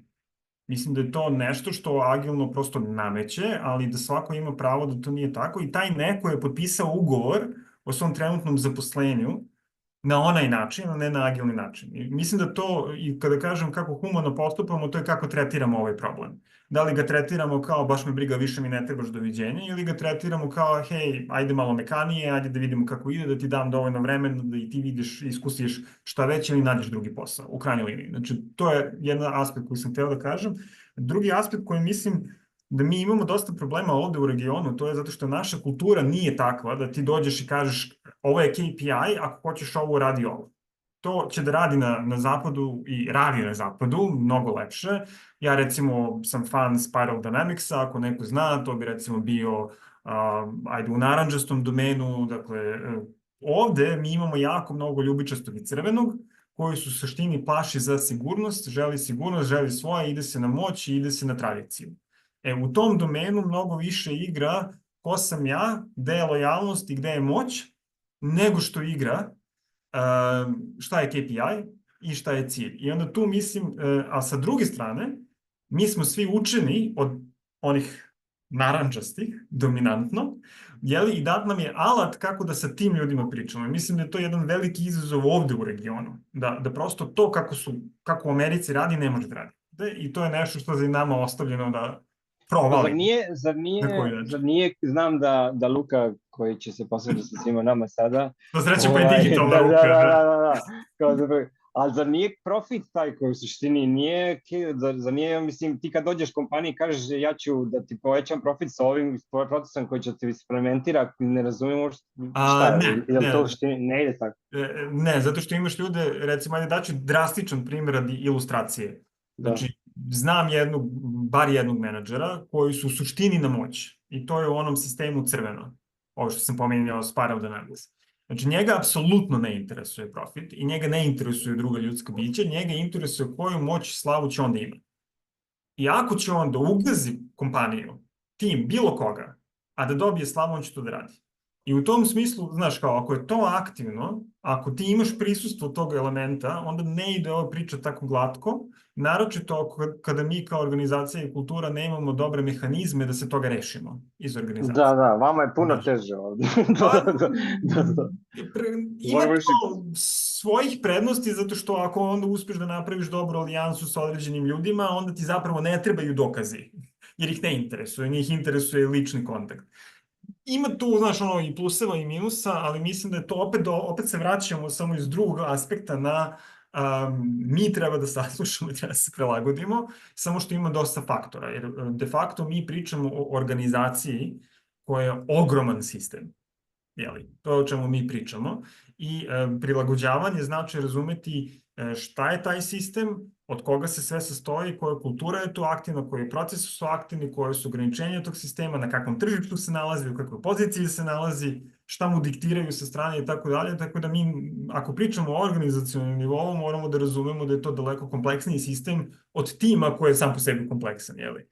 Mislim da je to nešto što agilno prosto nameće, ali da svako ima pravo da to nije tako i taj neko je potpisao ugovor o svom trenutnom zaposlenju na onaj način, a ne na agilni način. I mislim da to, i kada kažem kako humano postupamo, to je kako tretiramo ovaj problem. Da li ga tretiramo kao baš me briga, više mi ne trebaš, doviđenja, ili ga tretiramo kao hej, ajde malo mekanije, ajde da vidimo kako ide, da ti dam dovoljno vremena da i ti vidiš, iskusiš šta već ili nađeš drugi posao, u krajnjoj liniji. Znači, to je jedan aspekt koji sam hteo da kažem. Drugi aspekt koji mislim da mi imamo dosta problema ovde u regionu, to je zato što naša kultura nije takva da ti dođeš i kažeš ovo je KPI, ako hoćeš ovo, radi ovo. To će da radi na zapadu i radi na zapadu, mnogo lepše. Ja recimo sam fan Spiral Dynamicsa, ako neko zna, to bi recimo bio ajde u narandžastom domenu, dakle ovde mi imamo jako mnogo ljubičastog i crvenog, koji su u suštini plaši za sigurnost, želi svoje, ide se na moć i ide se na tradiciju. U tom domenu mnogo više igra ko sam ja, gde je lojalnost i gde je moć, nego što igra šta je KPI i šta je cilj. I onda tu mislim, a sa druge strane, mi smo svi učeni od onih narandžastih, dominantno, i dat nam je alat kako da sa tim ljudima pričamo. Mislim da je to jedan veliki izazov ovde u regionu, da prosto to kako u Americi radi, ne može da radi. I to je nešto što je nama ostavljeno da provali. Zar nije, znam da Luka, koji će se posveđati sa svima nama sada... To sreće pa je digitalna Luka. Da. Ali zar nije profit taj koji u suštini nije, zar nije, mislim, ti kad dođeš kompaniji i kažeš ja ću da ti povećam profit sa ovim procesom koji će ti implementira, ne razumijemo šta je, ili to u suštini ne ide tako? Ne, zato što imaš ljude, recimo, ajde daću drastičan primjer radi ilustracije. Znači, znam bar jednog menadžera koji su u suštini na moći. I to je u onom sistemu crveno. Ovo što sam pomenuo spiral dynamics. Znači, njega apsolutno ne interesuje profit i njega ne interesuje druga ljudska bića, njega interesuje koju moć i slavu će on da ima. I ako će on da ugazi kompaniju, tim, bilo koga, a da dobije slavu, on će to da radi. I u tom smislu, znaš, kao, ako je to aktivno, ako ti imaš prisustvo tog elementa, onda ne ide ova priča tako glatko, naročito kada mi kao organizacija i kultura ne imamo dobre mehanizme da se toga rešimo iz organizacije. Da, vama je puno teže ovdje. Ima to svojih prednosti, zato što ako onda uspeš da napraviš dobru alijansu sa određenim ljudima, onda ti zapravo ne trebaju dokazi, jer ih ne interesuje, njih interesuje lični kontakt. Ima tu, znaš, ono, i pluseva i minusa, ali mislim da je to opet se vraćamo samo iz drugog aspekta na mi treba da saslušamo i treba da se prilagodimo, samo što ima dosta faktora, jer de facto mi pričamo o organizaciji koja je ogroman sistem. To je o čemu mi pričamo i prilagođavanje znači razumeti šta je taj sistem, od koga se sve sastoji, koja kultura je tu aktivna, koji procesi su aktivni, koje su ograničenja tog sistema, na kakvom tržištu se nalazi, u kakvoj poziciji se nalazi, šta mu diktiraju sa strane i tako dalje, tako da mi, ako pričamo o organizacionalnom nivou, moramo da razumemo da je to daleko kompleksniji sistem od tima koji je sam po sebi kompleksan, jeli?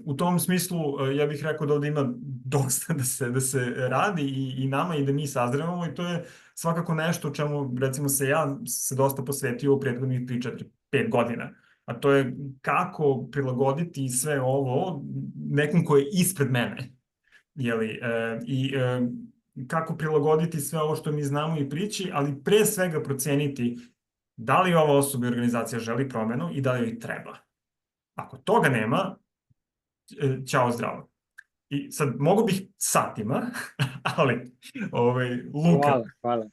U tom smislu, ja bih rekao da ovde ima dosta da se radi i nama i da mi sazrevamo i to je svakako nešto o čemu, recimo, ja se dosta posvetio u prethodnih 3, 4, 5 godina. A to je kako prilagoditi sve ovo nekom ko je ispred mene. I kako prilagoditi sve ovo što mi znamo i priči, ali pre svega proceniti da li ova osoba i organizacija želi promenu i da li joj treba. Ako toga nema, ćao zdravo. I sad mogu bih satima, ali Luka. Hvala.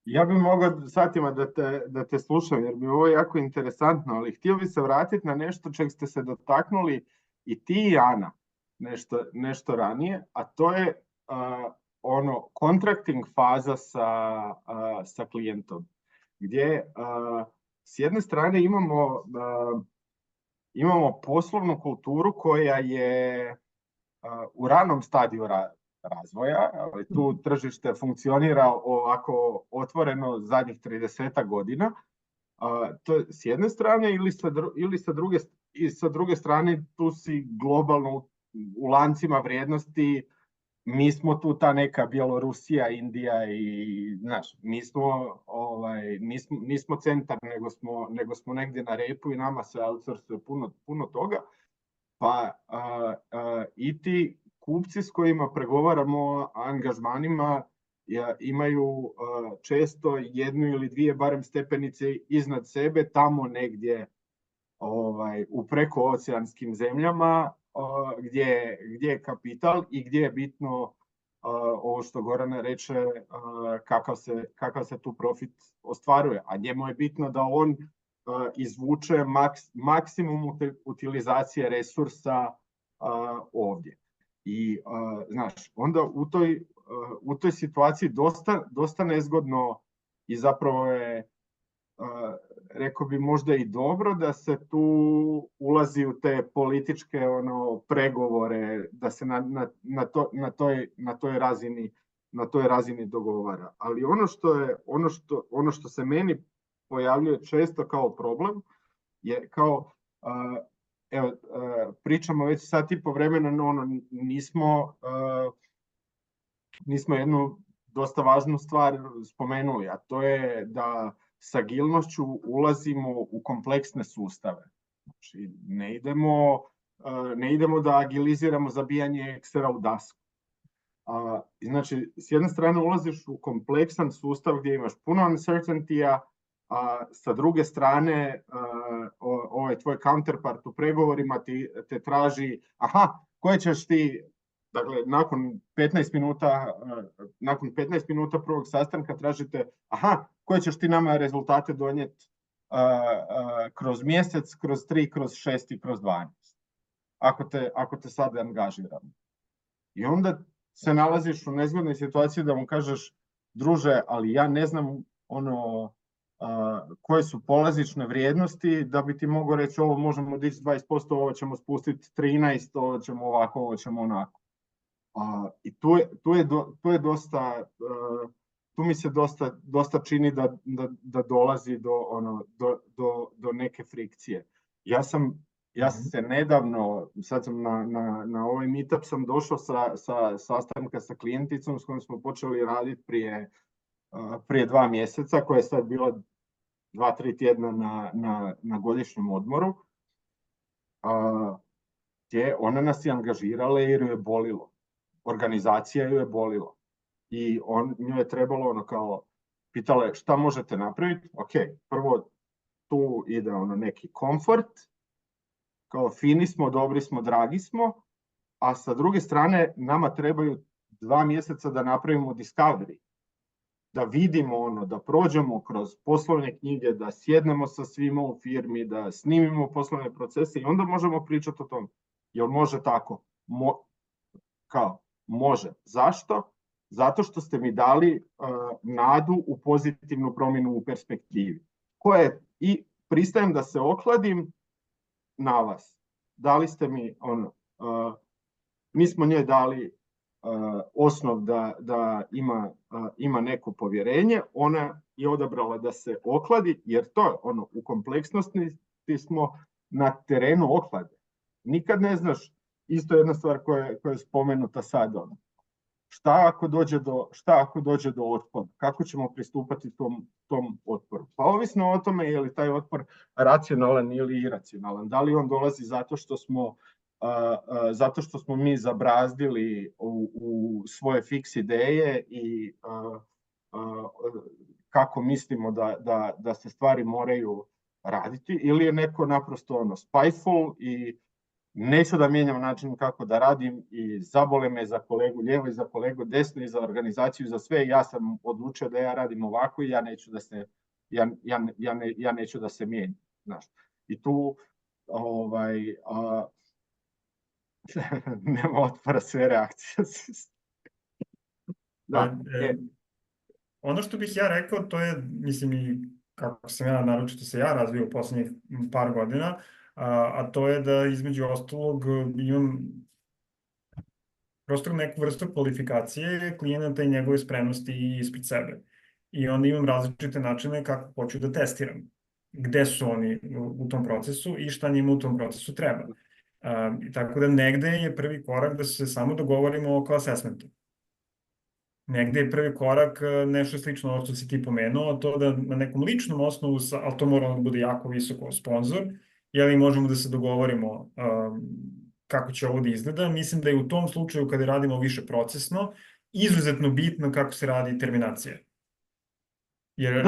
Ja bih mogao satima da te slušam, jer mi je ovo jako interesantno, ali htio bih se vratiti na nešto čeg ste se dotaknuli i ti i Ana nešto ranije, a to je contracting faza sa klijentom, gdje s jedne strane imamo poslovnu kulturu koja je u ranom stadiju razvoja, ali tu tržište funkcionira ovako otvoreno zadnjih 30 godina. To je s jedne strane ili sa druge strane tu si globalno u lancima vrijednosti, mi smo tu ta neka Bjelorusija, Indija i znaš, nismo centar, nego smo negdje na repu i nama se outsourcuje puno toga. Pa i ti kupci s kojima pregovaramo o angažmanima imaju često jednu ili dvije barem stepenice iznad sebe, tamo negdje u prekooceanskim zemljama gdje je kapital i gdje je bitno ovo što Gorana reče, kakav se tu profit ostvaruje. A njemu je bitno da on izvuče maksimum utilizacije resursa ovdje. I znaš, onda u toj situaciji dosta nezgodno i zapravo je, rekao bi možda i dobro da se tu ulazi u te političke pregovore, da se na toj razini dogovara. Ali ono što se meni pojavljuje često kao problem je kao evo, pričamo već sad i po vremena, nismo jednu dosta važnu stvar spomenuli, a to je da s agilnošću ulazimo u kompleksne sustave. Znači, ne idemo da agiliziramo zabijanje Excela u dasku. Znači, s jedne strane ulaziš u kompleksan sustav gdje imaš puno uncertainty-a, a sa druge strane ovaj tvoj counterpart u pregovorima te traži, koje ćeš ti, dakle, nakon 15 minuta prvog sastanka tražite, koje ćeš ti nama rezultate donijeti kroz mjesec, kroz 3, kroz 6 i kroz 12, ako te sad angažiramo. I onda se nalaziš u nezgodnoj situaciji da mu kažeš, druže, ali ja ne znam koje su polazične vrijednosti da bi ti mogao reći ovo možemo dići 20%, ovo ćemo spustiti 13%, ovo ćemo ovako, ovo ćemo onako. I tu je dosta, tu mi se dosta čini da dolazi do neke frikcije. Ja sam se nedavno, sad sam na ovaj meetup sam došao sa sastanka sa klijenticom s kojom smo počeli raditi prije 2 mjeseca, koja je sad bila 2-3 tjedna na godišnjem odmoru, gdje ona nas je angažirala jer ju je bolilo. Organizacija ju je bolila. I nju je trebalo pitala je šta možete napraviti. Ok, prvo tu ide neki komfort, kao fini smo, dobri smo, dragi smo, a sa druge strane nama trebaju 2 mjeseca da napravimo discovery, da vidimo da prođemo kroz poslovne knjige, da sjednemo sa svima u firmi, da snimimo poslovne procese i onda možemo pričati o tom. Jel može tako? Može. Zašto? Zato što ste mi dali nadu u pozitivnu promjenu u perspektivi. I pristajem da se okladim na vas. Dali ste mi mi smo njoj dali osnov da ima neko povjerenje, ona je odabrala da se okladi, jer to je u kompleksnosti smo na terenu oklade. Nikad ne znaš, isto jedna stvar koja je spomenuta sad, šta ako dođe do otpora, kako ćemo pristupati tom otporu. Pa ovisno o tome je li taj otpor racionalan ili iracionalan, da li on dolazi zato što smo mi zabrazdili u svoje fiks ideje i kako mislimo da se stvari moraju raditi, ili je neko naprosto spiteful i neću da mijenjam način kako da radim i zabole me za kolegu lijevo i za kolegu desno i za organizaciju i za sve. Ja sam odlučio da ja radim ovako i ja neću da se mijenjam. I tu nema otpora, sve reakcije. Ono što bih ja rekao, to je, mislim, i kako sam naročito se razvio u poslednjih par godina, a to je da između ostalog imam prosto neku vrstu kvalifikacije klijenata i njegove spremnosti ispred sebe. I onda imam različite načine kako hoću da testiram. Gde su oni u tom procesu i šta njima u tom procesu treba. Tako da negde je prvi korak da se samo dogovorimo oko assessmentu. Negde je prvi korak nešto slično ovo što si ti pomenuo, to da na nekom ličnom osnovu, ali to mora da bude jako visoko sponsor, jeli možemo da se dogovorimo kako će ovo da izgleda. Mislim da je u tom slučaju, kada radimo više procesno, izuzetno bitno kako se radi terminacija. Jer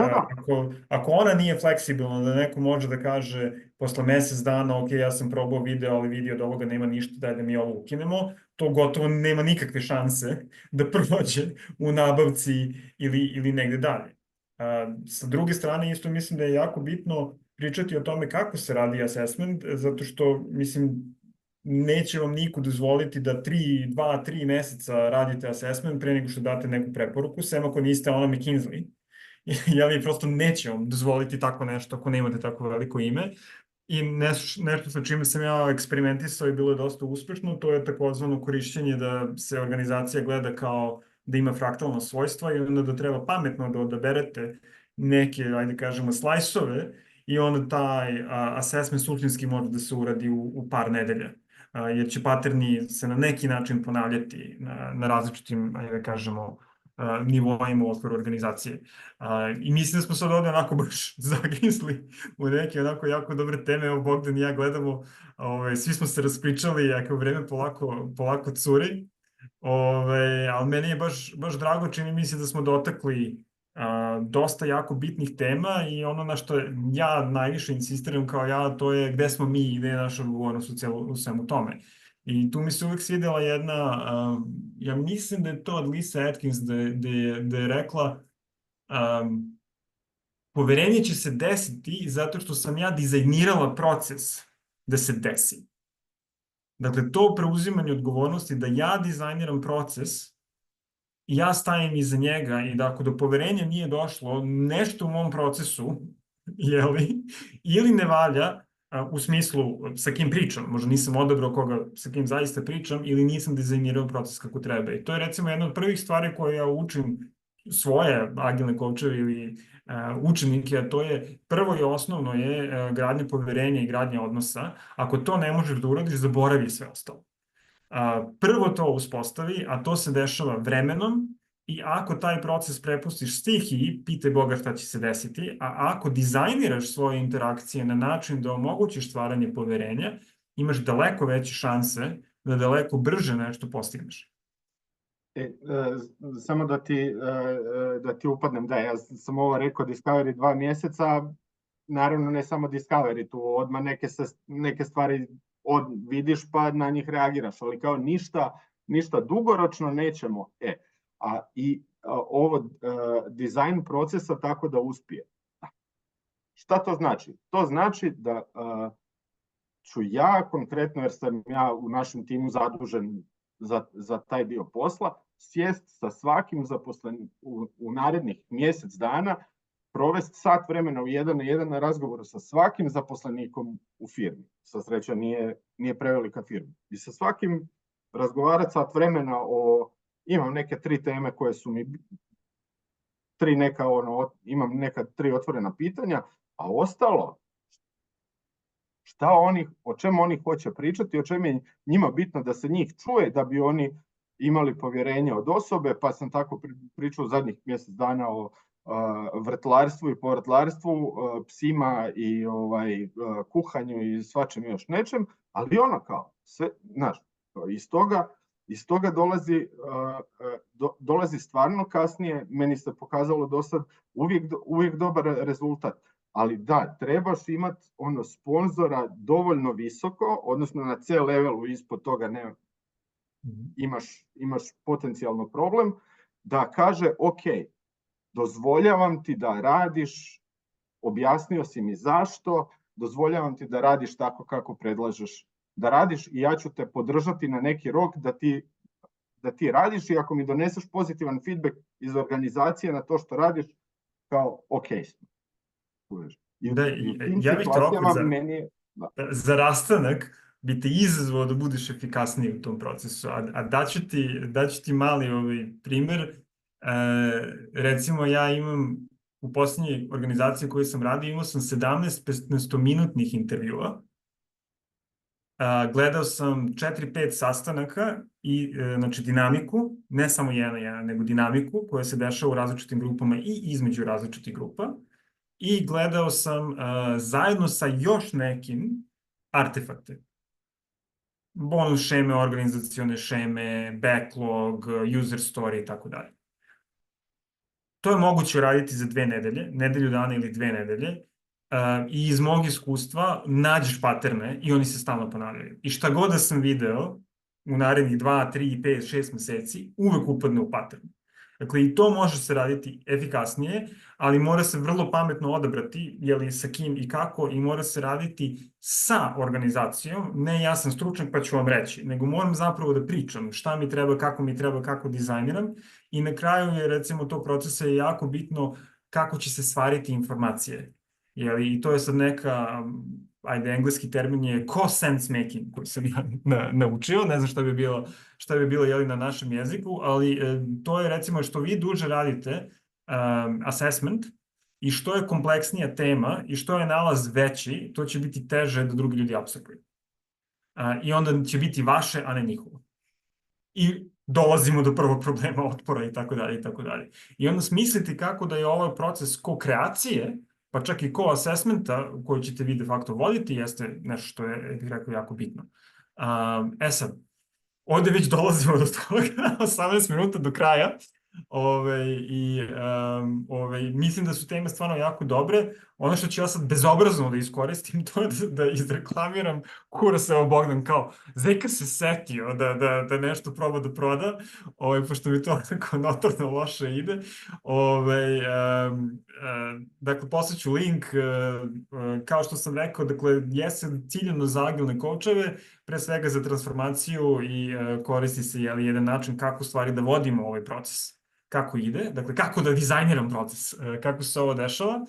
ako ona nije fleksibilna, da neko može da kaže posle mesec dana, ok, ja sam probao video, ali vidio da ovoga nema ništa, daj da mi ovo ukinemo, to gotovo nema nikakve šanse da prođe u nabavci ili negde dalje. Sa druge strane, isto mislim da je jako bitno pričati o tome kako se radi assessment, zato što, mislim, neće vam niko dozvoliti da 2-3 meseca radite assessment pre nego što date neku preporuku, sem ako niste McKinsey. Jel, prosto neće vam dozvoliti tako nešto ako nemate tako veliko ime. I nešto sa čime sam ja eksperimentisao i bilo je dosta uspešno, to je takozvano korišćenje da se organizacija gleda kao da ima fraktalna svojstva i onda da treba pametno da odaberete neke, ajde kažemo, slajsove i onda taj assessment suštinski može da se uradi u par nedelja. Jer će paterni se na neki način ponavljati na različitim, ajde da kažemo, nivoima u okviru organizacije. I mislim da smo sad ovdje onako baš zagrisli u neke onako jako dobre teme. Evo, Bogdan i ja gledamo, svi smo se raspričali, jako vreme polako curi. Ali meni je baš drago, čini mi se da smo dotakli dosta jako bitnih tema i ono na što ja najviše insistiram kao ja, to je gde smo mi i gde je naša odgovornost u svemu tome. I tu mi se uvek svidela jedna, ja mislim da je to od Lisa Atkins da je rekla poverenje će se desiti zato što sam ja dizajnirala proces da se desi. Dakle, to preuzimanje odgovornosti da ja dizajniram proces i ja stajem iza njega i da ako do poverenja nije došlo, nešto u mom procesu, ili ne valja, u smislu sa kim pričam, možda nisam odabrao koga sa kim zaista pričam ili nisam dizajnirao proces kako treba. I to je recimo jedna od prvih stvari koje ja učim svoje agilne coacheve ili učenike, a to je prvo i osnovno je gradnja poverenja i gradnja odnosa. Ako to ne možeš da uradiš, zaboravi sve ostalo. Prvo to uspostavi, a to se dešava vremenom, i ako taj proces prepustiš stihiji, pitaj Boga šta će se desiti, a ako dizajniraš svoje interakcije na način da omogućiš stvaranje poverenja, imaš daleko veće šanse da daleko brže nešto postigneš. Samo da ti upadnem, da, ja sam ovo rekao Discovery 2 mjeseca, naravno ne samo Discovery, tu odmah neke stvari vidiš pa na njih reagiraš, ali kao ništa dugoročno nećemo. Ovo dizajn procesa tako da uspije. Šta to znači? To znači da ću ja konkretno, jer sam ja u našem timu zadužen za taj dio posla, sjest sa svakim zaposlenim u narednih mjesec dana, provesti sat vremena u jedan na jedan na razgovoru sa svakim zaposlenikom u firmi. Sa sreća nije prevelika firma. I sa svakim razgovarati sat vremena imam neke 3 teme koje su mi imam neka 3 otvorena pitanja, a ostalo o čemu oni hoće pričati, o čemu je njima bitno da se njih čuje, da bi oni imali povjerenje od osobe, pa sam tako pričao zadnjih mjesec dana o vrtlarstvu i povrtlarstvu, psima i kuhanju i svačem još nečem, ali kao sve, znaš, iz toga dolazi stvarno kasnije, meni se pokazalo do sad uvijek dobar rezultat. Ali da, trebaš imati sponzora dovoljno visoko, odnosno na C levelu ispod toga imaš potencijalno problem, da kaže ok, dozvoljavam ti da radiš, objasnio si mi zašto, dozvoljavam ti da radiš tako kako predlažeš da radiš i ja ću te podržati na neki rok da ti radiš, i ako mi doneseš pozitivan feedback iz organizacije na to što radiš, kao ok. Ja bih te rekao, za rastanak bi te izazvao da budeš efikasniji u tom procesu. A daću ti mali primer. Recimo, ja imam u posljednjoj organizaciji koju sam radio, imao sam 17 15-minutnih intervjua. Gledao sam 4-5 sastanaka i znači dinamiku, ne samo jedan, nego dinamiku koja se dešava u različitim grupama i između različitih grupa. I gledao sam zajedno sa još nekim artefakte. Bonus šeme, organizacione šeme, backlog, user story i tako dalje. To je moguće raditi za 2 nedelje, nedelju dana ili 2 nedelje. I iz mog iskustva nađeš paterne i oni se stalno ponavljaju. I šta god da sam video u narednih 2, 3, 5, 6 meseci, uvek upadne u pattern. Dakle, i to može se raditi efikasnije, ali mora se vrlo pametno odabrati sa kim i kako, i mora se raditi sa organizacijom. Ne ja sam stručnjak pa ću vam reći, nego moram zapravo da pričam šta mi treba, kako dizajniram, i na kraju je recimo tog procesa je jako bitno kako će se stvariti informacije. I to je sad neka, engleski termin je co-sense making koji sam ja naučio, ne znam šta bi bilo na našem jeziku, ali to je recimo što vi duže radite assessment i što je kompleksnija tema i što je nalaz veći, to će biti teže da drugi ljudi apsorbuju. I onda će biti vaše, a ne njihovo. I dolazimo do prvog problema otpora i tako dalje i tako dalje. I onda smisliti kako da je ovaj proces ko-kreacije, pa čak i co-assessmenta koji ćete vi de facto voditi, jeste nešto što je, bih rekao, jako bitno. Sad, ovdje već dolazimo do toga, 18 minuta do kraja, mislim da su teme stvarno jako dobre. Ono što ću ja sad bezobrazno da iskoristim, to je da izreklamiram kura se Bogdan, kao Zeka se setio da nešto proba da proda, pošto mi to tako notorno loše ide. Dakle, poslaću link, kao što sam rekao, dakle, jeste ciljano za agilne coacheve, pre svega za transformaciju, i koristi se jedan način kako stvari da vodimo ovaj proces. kako ide, dakle kako da dizajniram proces, kako se ovo dešava.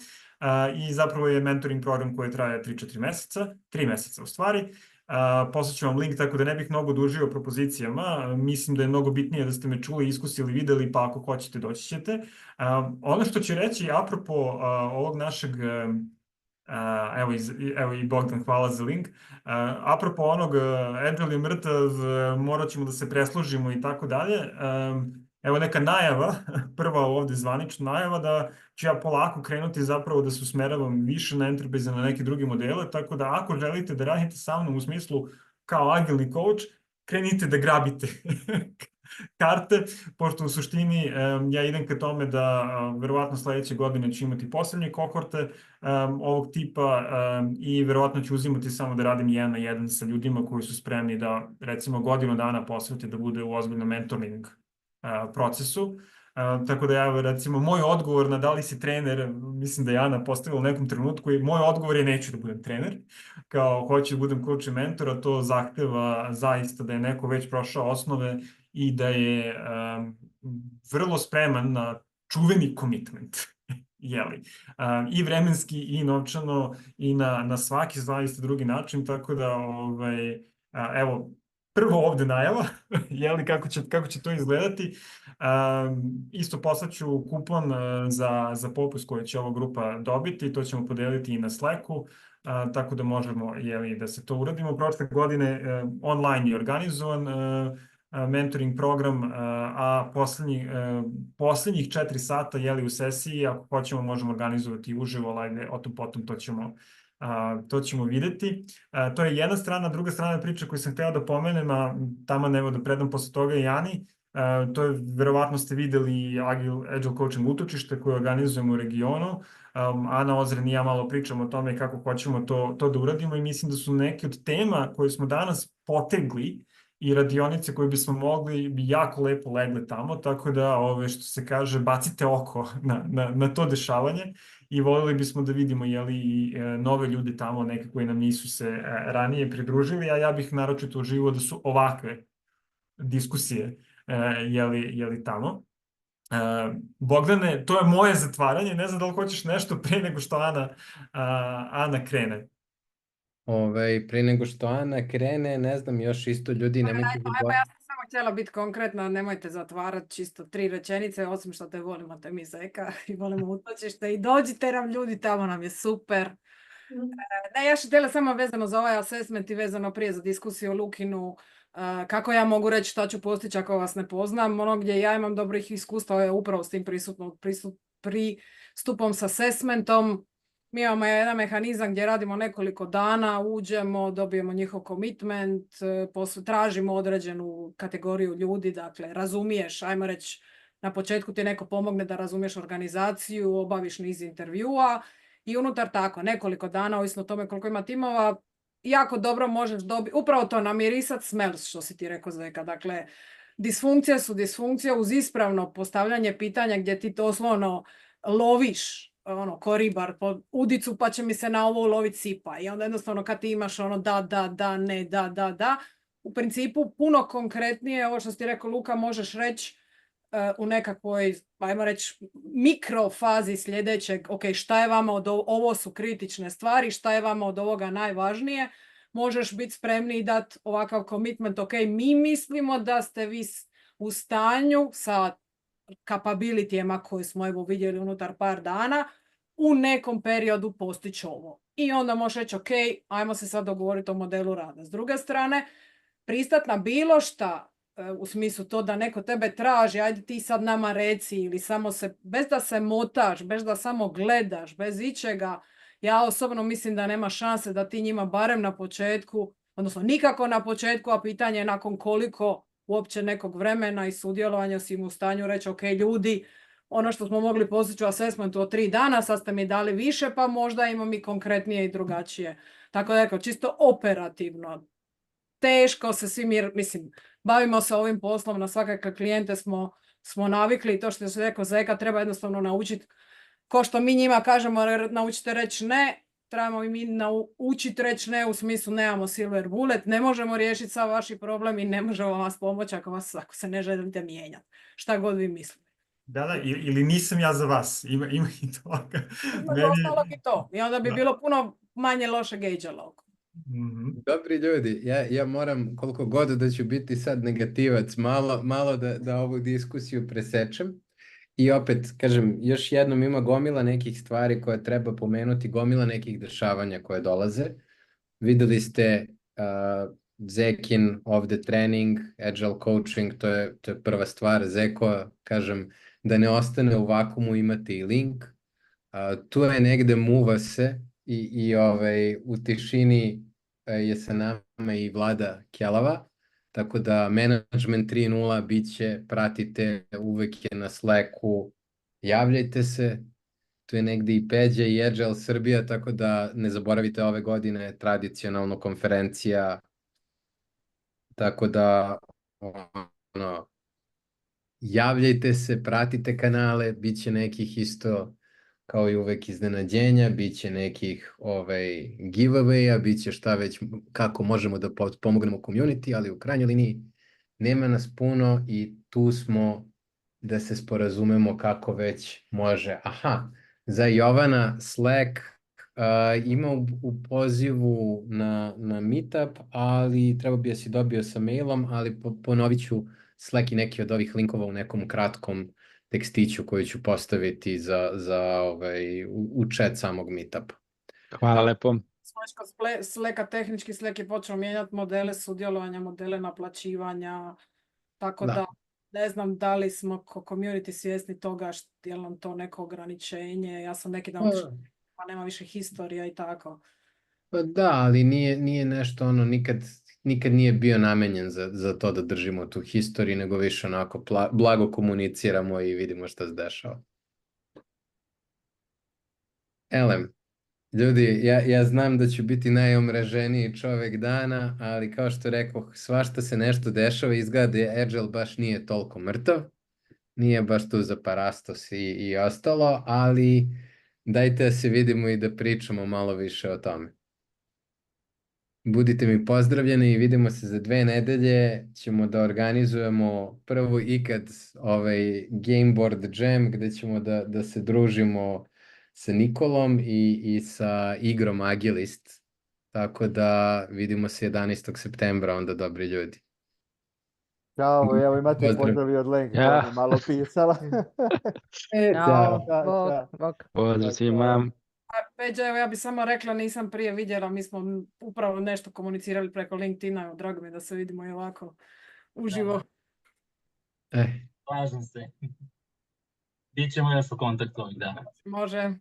I zapravo je mentoring program koji traje 3-4 meseca, 3 meseca u stvari. Poslaću vam link, tako da ne bih mnogo dužio o propozicijama. Mislim da je mnogo bitnije da ste me čuli, iskusili, videli, pa ako hoćete doći ćete. Ono što ću reći, apropo ovog našeg, evo i Bogdan, hvala za link, apropo onog Agile je mrtav, morat ćemo da se presložimo i tako dalje. Evo neka najava, prva ovde zvanična najava, da ću ja polako krenuti zapravo da se usmeravam više na Enterprise, na neke druge modele, tako da ako želite da radite sa mnom u smislu kao agilni coach, krenite da grabite karte, pošto u suštini ja idem ka tome da verovatno sledeće godine ću imati poslednje kohorte ovog tipa i verovatno ću uzimati samo da radim 1 na 1 sa ljudima koji su spremni da recimo godinu dana posvete da bude u ozbiljnom mentoring procesu. Tako da ja, recimo, moj odgovor na da li si trener, mislim da je Ana postavila u nekom trenutku i moj odgovor je neću da budem trener, kao hoću da budem coach i mentor, a to zahteva zaista da je neko već prošao osnove i da je vrlo spreman na čuveni commitment, jeli, i vremenski i novčano i na svaki zaista drugi način, tako da, evo, prvo ovde najava, jeli, kako će to izgledati. Isto poslaću kupon za popust koji će ova grupa dobiti, to ćemo podeliti i na Slacku, tako da možemo, jeli, da se to uradimo. Prošle godine online je organizovan mentoring program, a poslednjih 4 sata, jeli, u sesiji, ako hoćemo možemo organizovati uživo, ali ajde, o tom potom to ćemo videti. To je jedna strana, druga strana priče koju sam hteo da pomenem, a tamo evo da predam posle toga i Ani. To je, verovatno ste videli Agile Coaching utočište koje organizujemo u regionu. Ana Ozren i ja malo pričamo o tome kako hoćemo to da uradimo i mislim da su neke od tema koje smo danas potegli i radionice koje bismo mogli bi jako lepo legle tamo, tako da, što se kaže, bacite oko na to dešavanje i voljeli bismo da vidimo, jeli, i nove ljude tamo, neke koji nam nisu se ranije pridružili, a ja bih naročito uživao da su ovakve diskusije, jeli tamo. Bogdane, to je moje zatvaranje, ne znam da li hoćeš nešto pre nego što Ana krene. Pre nego što Ana krene, ne znam, još isto ljudi, nemojte ja sam samo htjela biti konkretna, nemojte zatvarati, čisto 3 rečenice, osim što te volimo, te mi Zeka i volimo utočište i dođite nam ljudi, tamo nam je super. Ne, ja ću htjela samo vezano za ovaj assessment i vezano prije za diskusiju o Lukinu, kako ja mogu reći šta ću postići ako vas ne poznam. Ono gdje ja imam dobrih iskustva je upravo s tim pristupom s assessmentom. Mi imamo jedan mehanizam gdje radimo nekoliko dana, uđemo, dobijemo njihov commitment, tražimo određenu kategoriju ljudi, dakle razumiješ, ajmo reći, na početku ti neko pomogne da razumiješ organizaciju, obaviš niz intervjua i unutar tako nekoliko dana, ovisno o tome koliko ima timova, jako dobro možeš dobiti, upravo to namirisat smells, što si ti rekao, Zeka. Dakle, disfunkcije su disfunkcije uz ispravno postavljanje pitanja gdje ti doslovno loviš ko ribar po udicu pa će mi se na ovo uloviti sipa. I onda jednostavno kad ti imaš da, ne, da, u principu puno konkretnije, ovo što si ti rekao Luka, možeš reći u nekakvoj, ajmo reći, mikrofazi sljedećeg, ok, šta je vama ovo su kritične stvari, šta je vama od ovoga najvažnije, možeš biti spremni i dati ovakav commitment, ok, mi mislimo da ste vi u stanju sa capabilityjema koje smo evo vidjeli unutar par dana u nekom periodu postići ovo. I onda možeš reći, ok, ajmo se sad dogovoriti o modelu rada. S druge strane, pristat na bilo šta, u smislu to da neko tebe traži, ajde ti sad nama reci, ili samo bez da se motaš, bez da samo gledaš, bez ičega, ja osobno mislim da nema šanse da ti njima barem na početku, odnosno nikako na početku, a pitanje je nakon koliko uopće nekog vremena i sudjelovanja si im u stanju reći, ok, ljudi, ono što smo mogli postići u assessmentu od 3 dana, sad ste mi dali više, pa možda imamo i konkretnije i drugačije. Tako da je čisto operativno. Teško se svi mislim, bavimo se ovim poslom, na svakakve klijente smo navikli i to što se rekao, Zeka, treba jednostavno naučiti, ko što mi njima kažemo, naučite reći ne, trebamo i mi naučiti reći ne u smislu nemamo silver bullet, ne možemo riješiti sav vaši problem i ne možemo vas pomoći ako se ne želite mijenjati. Šta god vi mislite. Da, ili nisam ja za vas, ima i toga. Između ostalog i to. I onda bi bilo puno manje lošeg Angela. Dobri ljudi, ja moram koliko god da ću biti sad negativac, malo da ovu diskusiju presečem. I opet, kažem, još jednom ima gomila nekih stvari koje treba pomenuti, gomila nekih dešavanja koje dolaze. Videli ste Zekin ovde trening, agile coaching, to je prva stvar. Zeko, kažem, da ne ostane u vakumu, imate i link. Tu je negde muva se i u tišini je sa nama i Vlada Kjelava, tako da Management 3.0 bit će, pratite, uvek je na Slacku, javljajte se, tu je negde i Peđa i Agile Srbija, tako da ne zaboravite ove godine tradicionalno konferencija, tako da javljajte se, pratite kanale, bit će nekih isto kao i uvek iznenađenja, bit će nekih giveaway-a, bit će šta već, kako možemo da pomognemo community, ali u krajnjoj liniji nema nas puno i tu smo da se sporazumemo kako već može. Aha, za Jovana Slack ima u pozivu na Meetup, ali treba bi da si dobio sa mailom, ali ponovit ću Slack i neki od ovih linkova u nekom kratkom tekstiću koji ću postaviti u chat samog Meetupa. Hvala lepo. Kod Slacka tehnički Slack je počeo mijenjati modele sudjelovanja, modele naplaćivanja, tako da ne znam da li smo ko community svjesni toga je li nam to neko ograničenje. Ja sam neki dan pa nema više historija i tako. Pa da, ali nije nešto nikad nije bio namenjen za to da držimo tu historiju, nego više onako blago komuniciramo i vidimo šta se dešava. Elem, ljudi, ja znam da ću biti najomraženiji čovek dana, ali kao što rekao, svašta se nešto dešava, izgleda da Agile baš nije toliko mrtav, nije baš tu za parastos i ostalo, ali dajte da se vidimo i da pričamo malo više o tome. Budite mi pozdravljeni i vidimo se za 2 nedelje. Ćemo da organizujemo prvo ikad Game Board Jam gde ćemo da se družimo sa Nikolom i sa igrom Agilist. Tako da vidimo se 11. septembra onda, dobri ljudi. Ćao, evo imate pozdravi od Lenke koja mi malo pisala. Ćao. Pozdrav svima. Peđa, evo ja bih samo rekla, nisam prije vidjela, mi smo upravo nešto komunicirali preko LinkedIna, drago mi je da se vidimo i ovako uživo. Slažem se. Bićemo još u kontaktu ovih dana. Može.